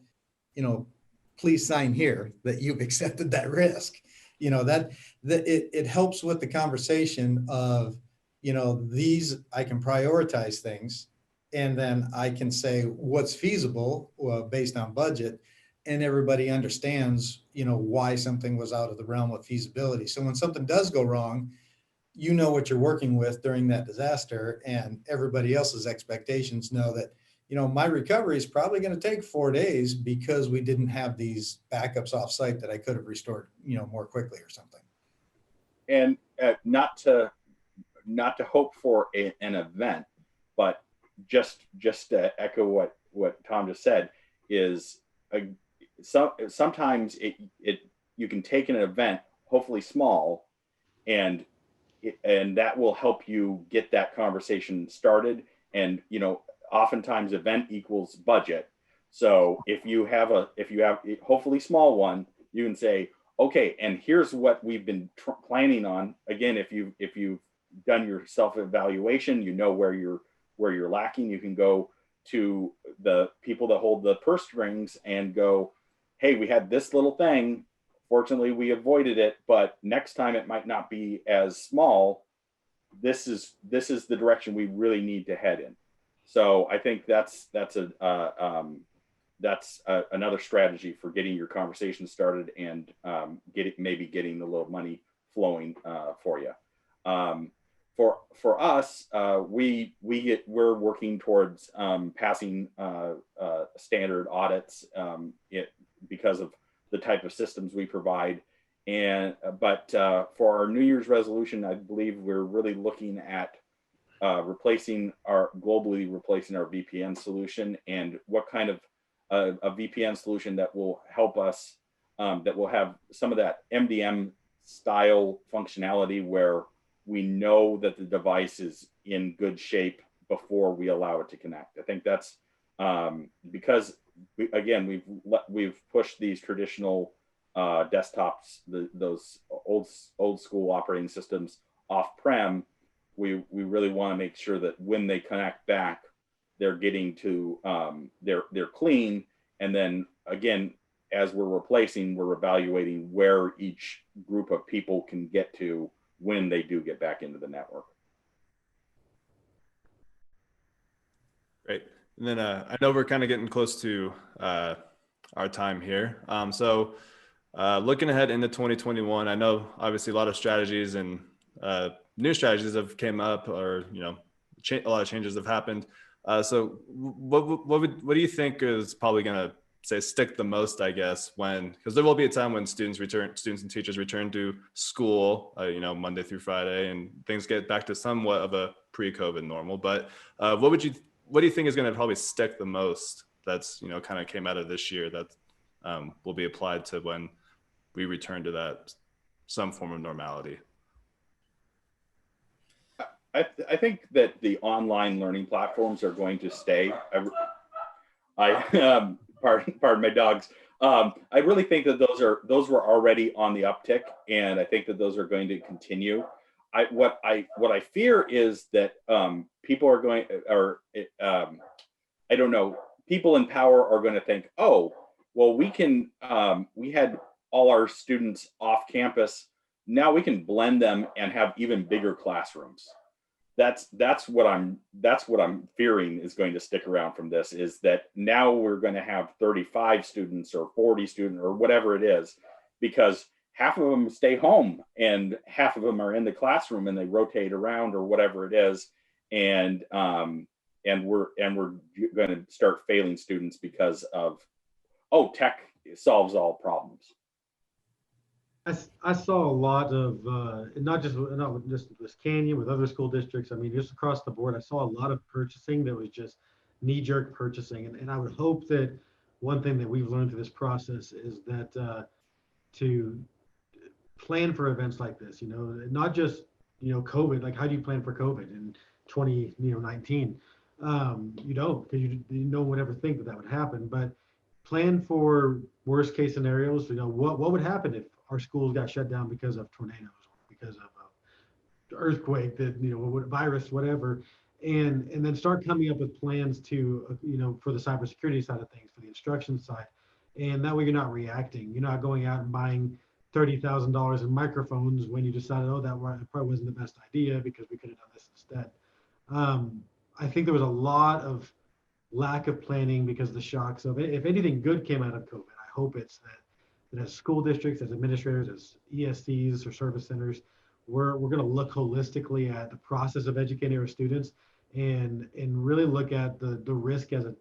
Please sign here that you've accepted that risk. It helps with the conversation of, I can prioritize things, and then I can say what's feasible based on budget, and everybody understands, why something was out of the realm of feasibility. So when something does go wrong, what you're working with during that disaster, and everybody else's expectations know that, my recovery is probably going to take 4 days because we didn't have these backups off site that I could have restored, more quickly or something. And not to hope for an event, but just to echo what Tom just said, is sometimes you can take an event, hopefully small, and that will help you get that conversation started. And oftentimes event equals budget. So if you have hopefully small one, you can say, okay, and here's what we've been planning on. Again, if you've done your self-evaluation, you know where you're lacking. You can go to the people that hold the purse strings and go, hey, we had this little thing. Fortunately, we avoided it, but next time it might not be as small. This is the direction we really need to head in. So I think that's another strategy for getting your conversation started and getting a little money flowing for you. For us, we're working towards passing standard audits because of the type of systems we provide. But for our New Year's resolution, I believe we're really looking at globally replacing our VPN solution, and what kind of a VPN solution that will help us, that will have some of that MDM style functionality where we know that the device is in good shape before we allow it to connect. I think that's because we've pushed these traditional desktops, those old school operating systems off-prem. We really want to make sure that when they connect back, they're getting to they're clean. And then again, as we're replacing, we're evaluating where each group of people can get to when they do get back into the network. Great. And then I know we're kind of getting close to our time here. So looking ahead into 2021, I know obviously a lot of strategies and new strategies have came up, or a lot of changes have happened. So what do you think is probably going to stick the most, I guess, because there will be a time when students and teachers return to school, Monday through Friday, and things get back to somewhat of a pre-COVID normal. But what do you think is going to probably stick the most? That's kind of came out of this year that will be applied to when we return to that some form of normality. I think that the online learning platforms are going to stay. Pardon my dogs. I really think that those were already on the uptick, and I think that those are going to continue. What I fear is that people are going, I don't know, people in power are going to think, oh, well, we had all our students off campus. Now we can blend them and have even bigger classrooms. That's what I'm fearing is going to stick around from this, is that now we're going to have 35 students or 40 students or whatever it is, because half of them stay home and half of them are in the classroom and they rotate around or whatever it is, and we're going to start failing students because of, oh, tech solves all problems. I saw a lot of, not just with Canyon, with other school districts. I mean, just across the board, I saw a lot of purchasing that was just knee-jerk purchasing. And I would hope that one thing that we've learned through this process is that to plan for events like this, not just, COVID, like how do you plan for COVID in 2019? You don't, because no one would ever think that would happen, but plan for worst case scenarios. What would happen if our schools got shut down because of tornadoes, because of earthquake, virus, whatever, and then start coming up with plans to, for the cybersecurity side of things, for the instruction side, and that way you're not reacting. You're not going out and buying $30,000 in microphones when you decided, oh, that probably wasn't the best idea because we could have done this instead. I think there was a lot of lack of planning because of the shocks of it. If anything good came out of COVID, I hope it's that as school districts, as administrators, as ESCs or service centers, we're going to look holistically at the process of educating our students and really look at the risk as a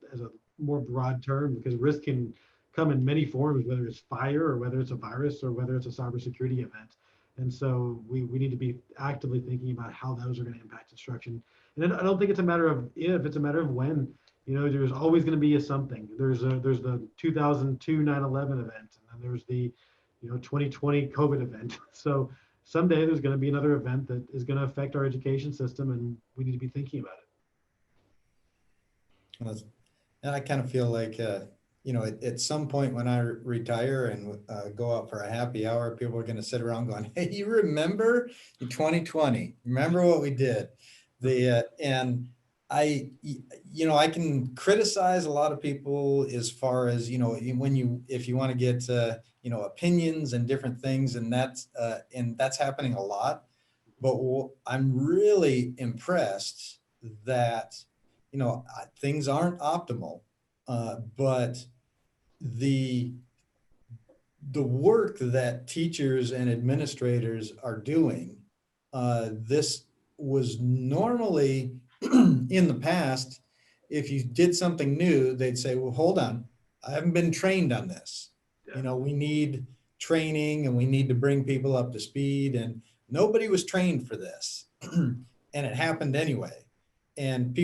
more broad term, because risk can come in many forms, whether it's fire or whether it's a virus or whether it's a cybersecurity event. And so we need to be actively thinking about how those are going to impact instruction. And I don't think it's a matter of if, it's a matter of when. There's always going to be a something. There's the 2002 9/11 event, and then there's the 2020 COVID event. So someday there's going to be another event that is going to affect our education system, and we need to be thinking about it. And I kind of feel like, at some point when I retire and go out for a happy hour, people are going to sit around going, "Hey, you remember in 2020? Remember what we did?" And I can criticize a lot of people as far as, if you want to get, opinions and different things, and that's happening a lot. But I'm really impressed that, things aren't optimal, but the the work that teachers and administrators are doing, this was normally in the past, if you did something new, they'd say, well, hold on, I haven't been trained on this. Yeah. We need training and we need to bring people up to speed. And nobody was trained for this. And it happened anyway. And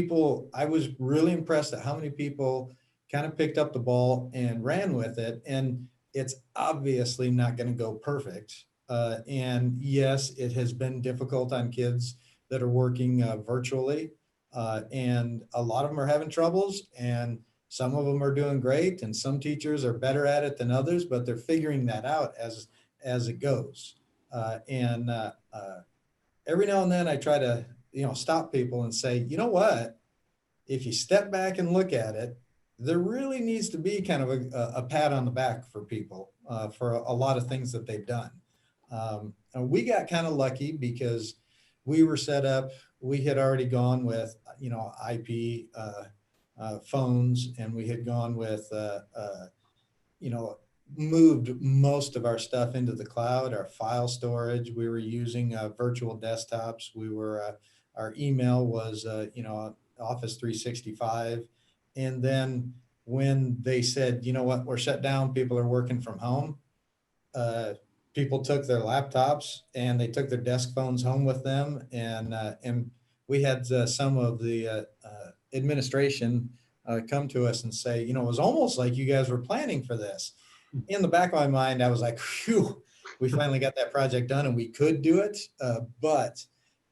I was really impressed at how many people kind of picked up the ball and ran with it. And it's obviously not going to go perfect. And yes, it has been difficult on kids that are working virtually. And a lot of them are having troubles, and some of them are doing great, and some teachers are better at it than others, but they're figuring that out as it goes. And every now and then I try to, stop people and say, you know what? If you step back and look at it, there really needs to be kind of a pat on the back for people for a lot of things that they've done. And we got kind of lucky because we were set up. We had already gone with, IP phones, and we had gone with, you know, moved most of our stuff into the cloud, our file storage. We were using virtual desktops. Our email was, Office 365. And then when they said, you know what, we're shut down, people are working from home, uh, people took their laptops and they took their desk phones home with them. And we had some of the administration come to us and say, it was almost like you guys were planning for this. In the back of my mind, I was like, phew, we finally got that project done and we could do it. But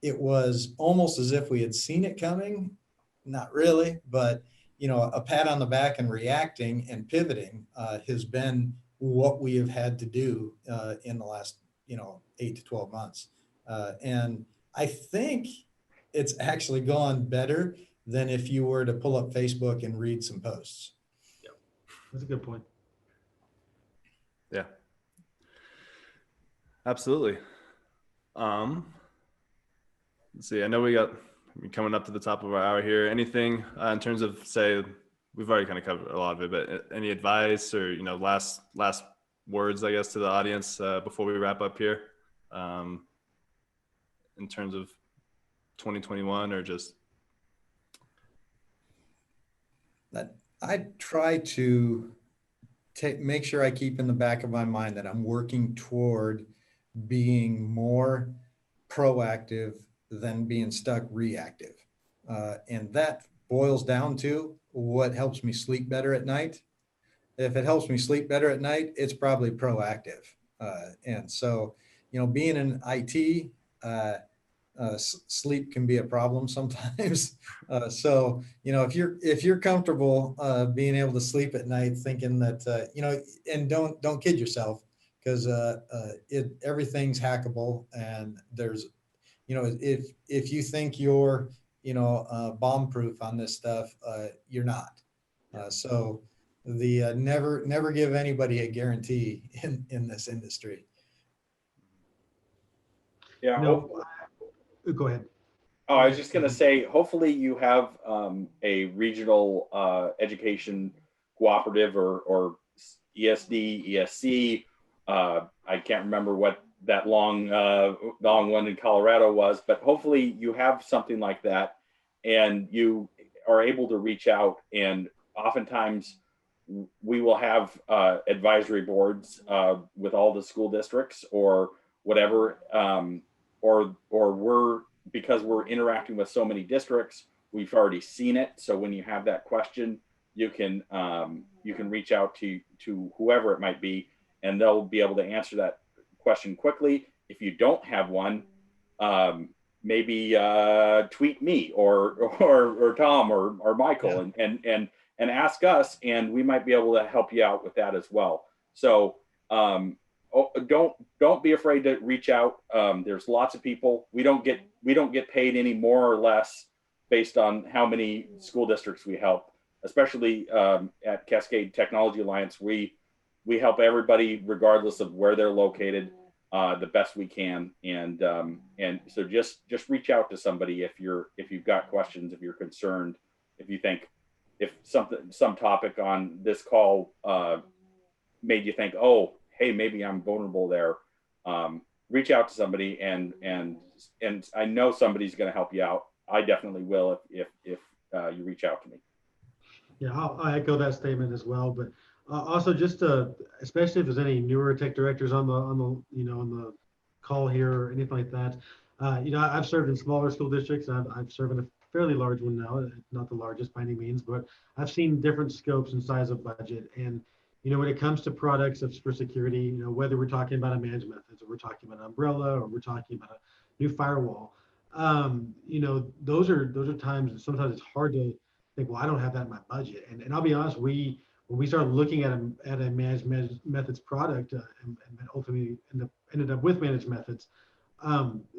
it was almost as if we had seen it coming. Not really, but a pat on the back and reacting and pivoting has been what we have had to do in the last 8 to 12 months. And I think it's actually gone better than if you were to pull up Facebook and read some posts. Yep. That's a good point. Yeah, absolutely. Let's see. I know we're coming up to the top of our hour here. Anything in terms of, say, we've already kind of covered a lot of it, but any advice or last words, I guess, to the audience before we wrap up here, in terms of 2021, or just That I try to make sure I keep in the back of my mind that I'm working toward being more proactive than being stuck reactive. And that boils down to what helps me sleep better at night. If it helps me sleep better at night, it's probably proactive. And so, being in IT, sleep can be a problem sometimes. So, if you're comfortable being able to sleep at night, thinking that and don't kid yourself, because everything's hackable, and there's if you think you're bomb proof on this stuff, you're not. So the never give anybody a guarantee in this industry. Yeah. Go ahead. Oh, I was just going to say, hopefully you have a regional education cooperative or ESD, ESC. I can't remember what that long one in Colorado was, but hopefully you have something like that, and you are able to reach out. And oftentimes we will have advisory boards with all the school districts or whatever, or because we're interacting with so many districts, we've already seen it. So when you have that question, you can reach out to whoever it might be, and they'll be able to answer that question quickly. If you don't have one, maybe tweet me or Tom or Michael, and ask us, and we might be able to help you out with that as well. So don't be afraid to reach out. There's lots of people. We don't get paid any more or less based on how many school districts we help. Especially at Cascade Technology Alliance, we help everybody regardless of where they're located the best we can. And so just reach out to somebody if you've got questions, if you're concerned, if you think if some topic on this call made you think, oh, hey, maybe I'm vulnerable there. Reach out to somebody, and I know somebody's going to help you out. I definitely will if you reach out to me. Yeah, I'll echo that statement as well. But also, just especially if there's any newer tech directors on the call here or anything like that. I've served in smaller school districts. I've served in a fairly large one now, not the largest by any means, but I've seen different scopes and size of budget. And when it comes to products for security, whether we're talking about a managed methods, or we're talking about an umbrella, or we're talking about a new firewall, those are times that sometimes it's hard to think, well, I don't have that in my budget. And I'll be honest, when we started looking at a managed methods product and ultimately ended up with managed methods,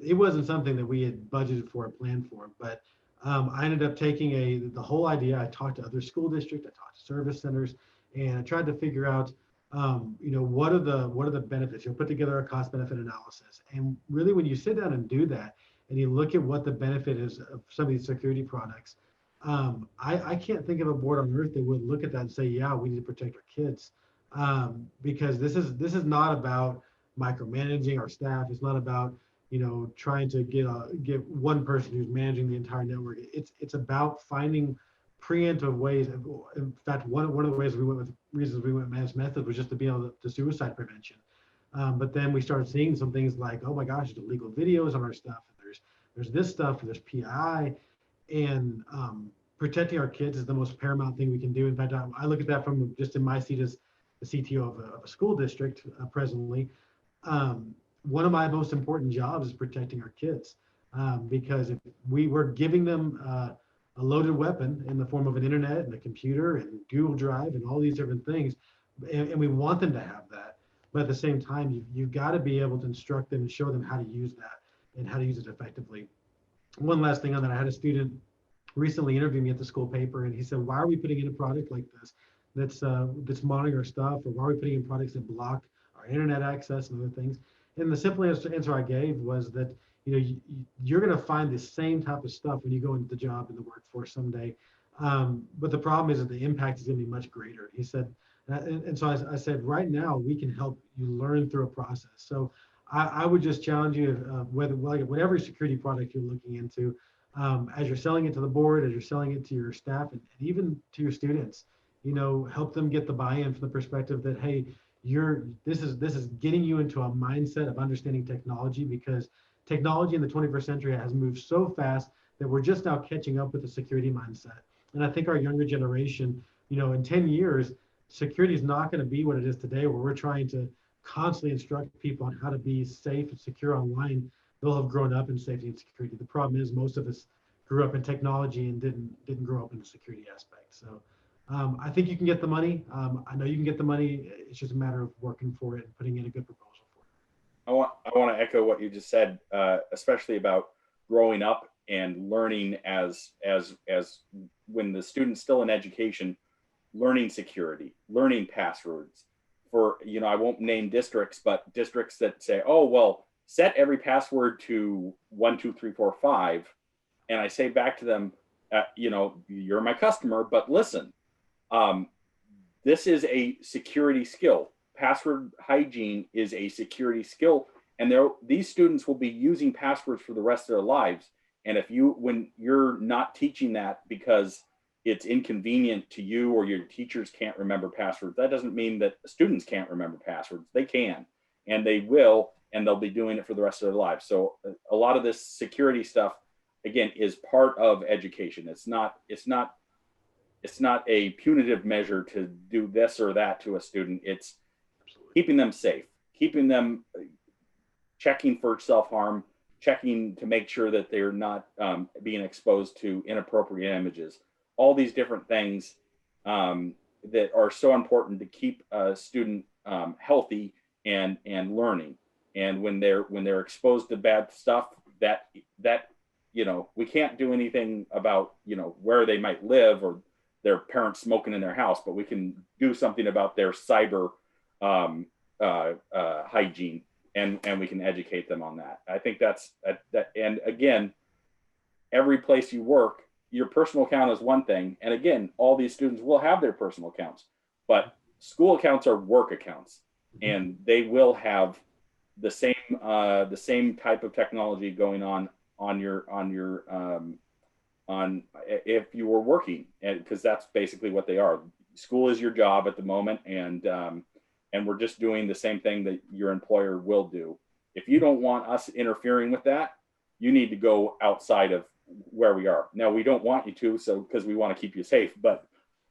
it wasn't something that we had budgeted for or planned for. But I ended up taking the whole idea. I talked to other school districts, I talked to service centers, and I tried to figure out, what are the benefits. Put together a cost benefit analysis. And really, when you sit down and do that, and you look at what the benefit is of some of these security products, I can't think of a board on earth that would look at that and say, yeah, we need to protect our kids, because this is not about micromanaging our staff. It's not about trying to get one person who's managing the entire network. It's about finding preemptive ways. In fact, one of the reasons we went managed method was just to be able to suicide prevention. But then we started seeing some things like, oh my gosh, there's illegal videos on our stuff. There's this stuff, and there's PI, and protecting our kids is the most paramount thing we can do. In fact, I look at that from just in my seat as the CTO of a school district presently. One of my most important jobs is protecting our kids, because if we were giving them a loaded weapon in the form of an internet and a computer and Google Drive and all these different things, and we want them to have that, but at the same time, you've got to be able to instruct them and show them how to use that and how to use it effectively. One last thing on that, I had a student recently interview me at the school paper, and he said, why are we putting in a product like this that's monitoring our stuff, or why are we putting in products that block our internet access and other things? And the simple answer I gave was that you're going to find the same type of stuff when you go into the job in the workforce someday, but the problem is that the impact is going to be much greater. He said, and so I said, right now we can help you learn through a process. So I would just challenge you, whatever security product you're looking into, as you're selling it to the board, as you're selling it to your staff, and even to your students, help them get the buy-in from the perspective that, hey, this is getting you into a mindset of understanding technology, because technology in the 21st century has moved so fast that we're just now catching up with the security mindset. And I think our younger generation, in 10 years, security is not going to be what it is today, where we're trying to constantly instruct people on how to be safe and secure online. They'll have grown up in safety and security. The problem is most of us grew up in technology and didn't grow up in the security aspect. So I think you can get the money. I know you can get the money. It's just a matter of working for it and putting in a good proposal for it. I want to echo what you just said, especially about growing up and learning as when the student's still in education, learning security, learning passwords. For I won't name districts, but districts that say, oh well, set every password to 1 2 3 4 5, and I say back to them, you're my customer, but listen, this is a security skill. Password hygiene is a security skill, and these students will be using passwords for the rest of their lives. And when you're not teaching that because it's inconvenient to you or your teachers can't remember passwords, that doesn't mean that students can't remember passwords. They can, and they will, and they'll be doing it for the rest of their lives. So a lot of this security stuff, again, is part of education. It's not a punitive measure to do this or that to a student. It's keeping them safe, keeping them checking for self-harm, checking to make sure that they're not being exposed to inappropriate images. All these different things that are so important to keep a student healthy and learning. And when they're exposed to bad stuff, that we can't do anything about where they might live or their parents smoking in their house, but we can do something about their cyber hygiene, and we can educate them on that. I think that's that. And again, every place you work, your personal account is one thing, and again, all these students will have their personal accounts, but school accounts are work accounts, and they will have the same type of technology going on if you were working, and because that's basically what they are. School is your job at the moment, and we're just doing the same thing that your employer will do. If you don't want us interfering with that, you need to go outside of where we are. Now, we don't want you to, so because we want to keep you safe, but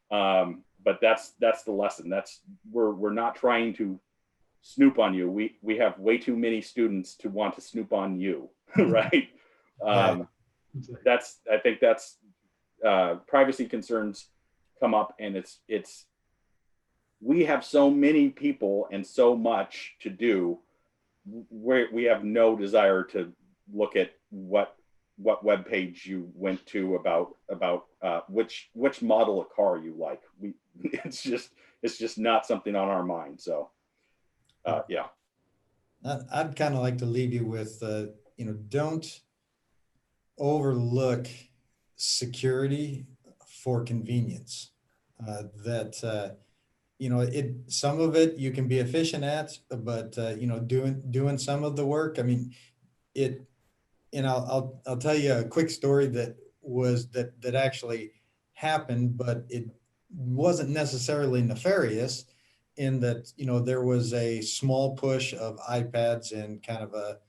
that's the lesson. We're not trying to snoop on you. We have way too many students to want to snoop on you, right? I think that's privacy concerns come up, and it's we have so many people and so much to do. We have no desire to look at what web page you went to about which model of car you like. It's just not something on our mind. So yeah. I'd kind of like to leave you with, don't overlook security for convenience. Some of it you can be efficient at, but doing some of the work. I mean, I'll tell you a quick story that actually happened, but it wasn't necessarily nefarious, in that there was a small push of iPads in kind of a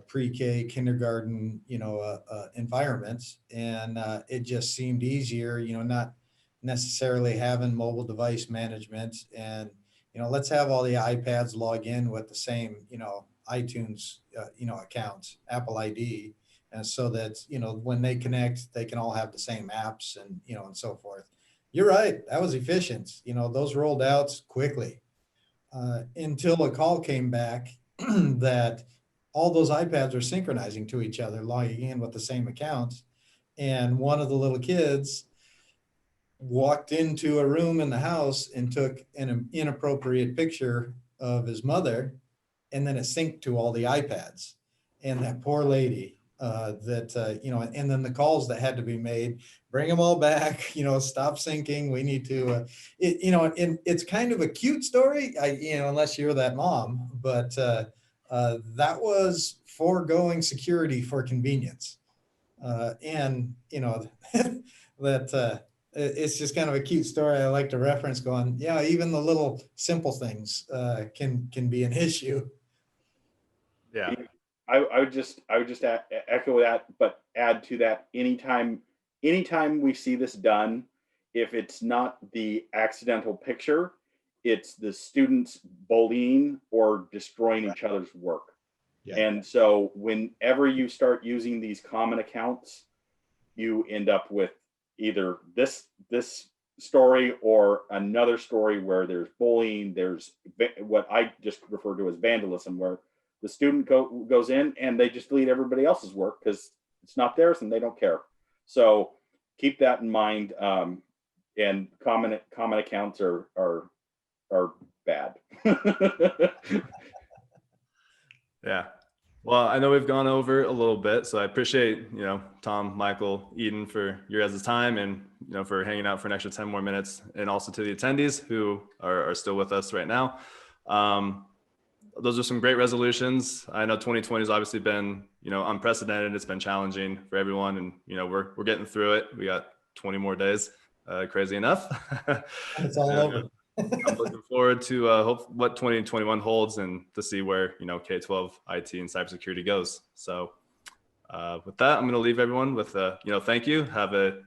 pre-K kindergarten environment, and it just seemed easier, not necessarily having mobile device management, and let's have all the iPads log in with the same iTunes accounts, Apple ID, and so that when they connect, they can all have the same apps, and and so forth. You're right, that was efficient. Those rolled out quickly, until a call came back that all those iPads are synchronizing to each other, logging in with the same accounts, and one of the little kids walked into a room in the house and took an inappropriate picture of his mother, and then it synced to all the iPads. And that poor lady, and then the calls that had to be made, bring them all back, stop syncing. We need to, and it's kind of a cute story, unless you're that mom, but that was foregoing security for convenience. And that it's just kind of a cute story I like to reference, going, yeah, even the little simple things can be an issue. Yeah. I would just echo that, but add to that, anytime we see this done, if it's not the accidental picture, it's the students bullying or destroying each other's work. Yeah. And so whenever you start using these common accounts, you end up with either this story or another story where there's bullying, there's what I just refer to as vandalism, where the student goes in and they just delete everybody else's work because it's not theirs and they don't care. So keep that in mind. And common accounts are bad. Yeah. Well, I know we've gone over a little bit, so I appreciate, Tom, Michael, Eden, for your guys' time, and, for hanging out for an extra 10 more minutes, and also to the attendees who are still with us right now. Those are some great resolutions. I know 2020 has obviously been, unprecedented. It's been challenging for everyone, and, we're getting through it. We got 20 more days, crazy enough. It's all over. I'm looking forward to what 2021 holds, and to see where K-12 IT and cybersecurity goes. So with that, I'm going to leave everyone with thank you. Have a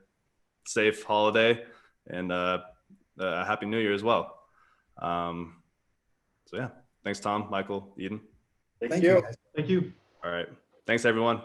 safe holiday, and a happy New Year as well. So yeah, thanks, Tom, Michael, Eden. Thank you. Thank you. All right. Thanks, everyone.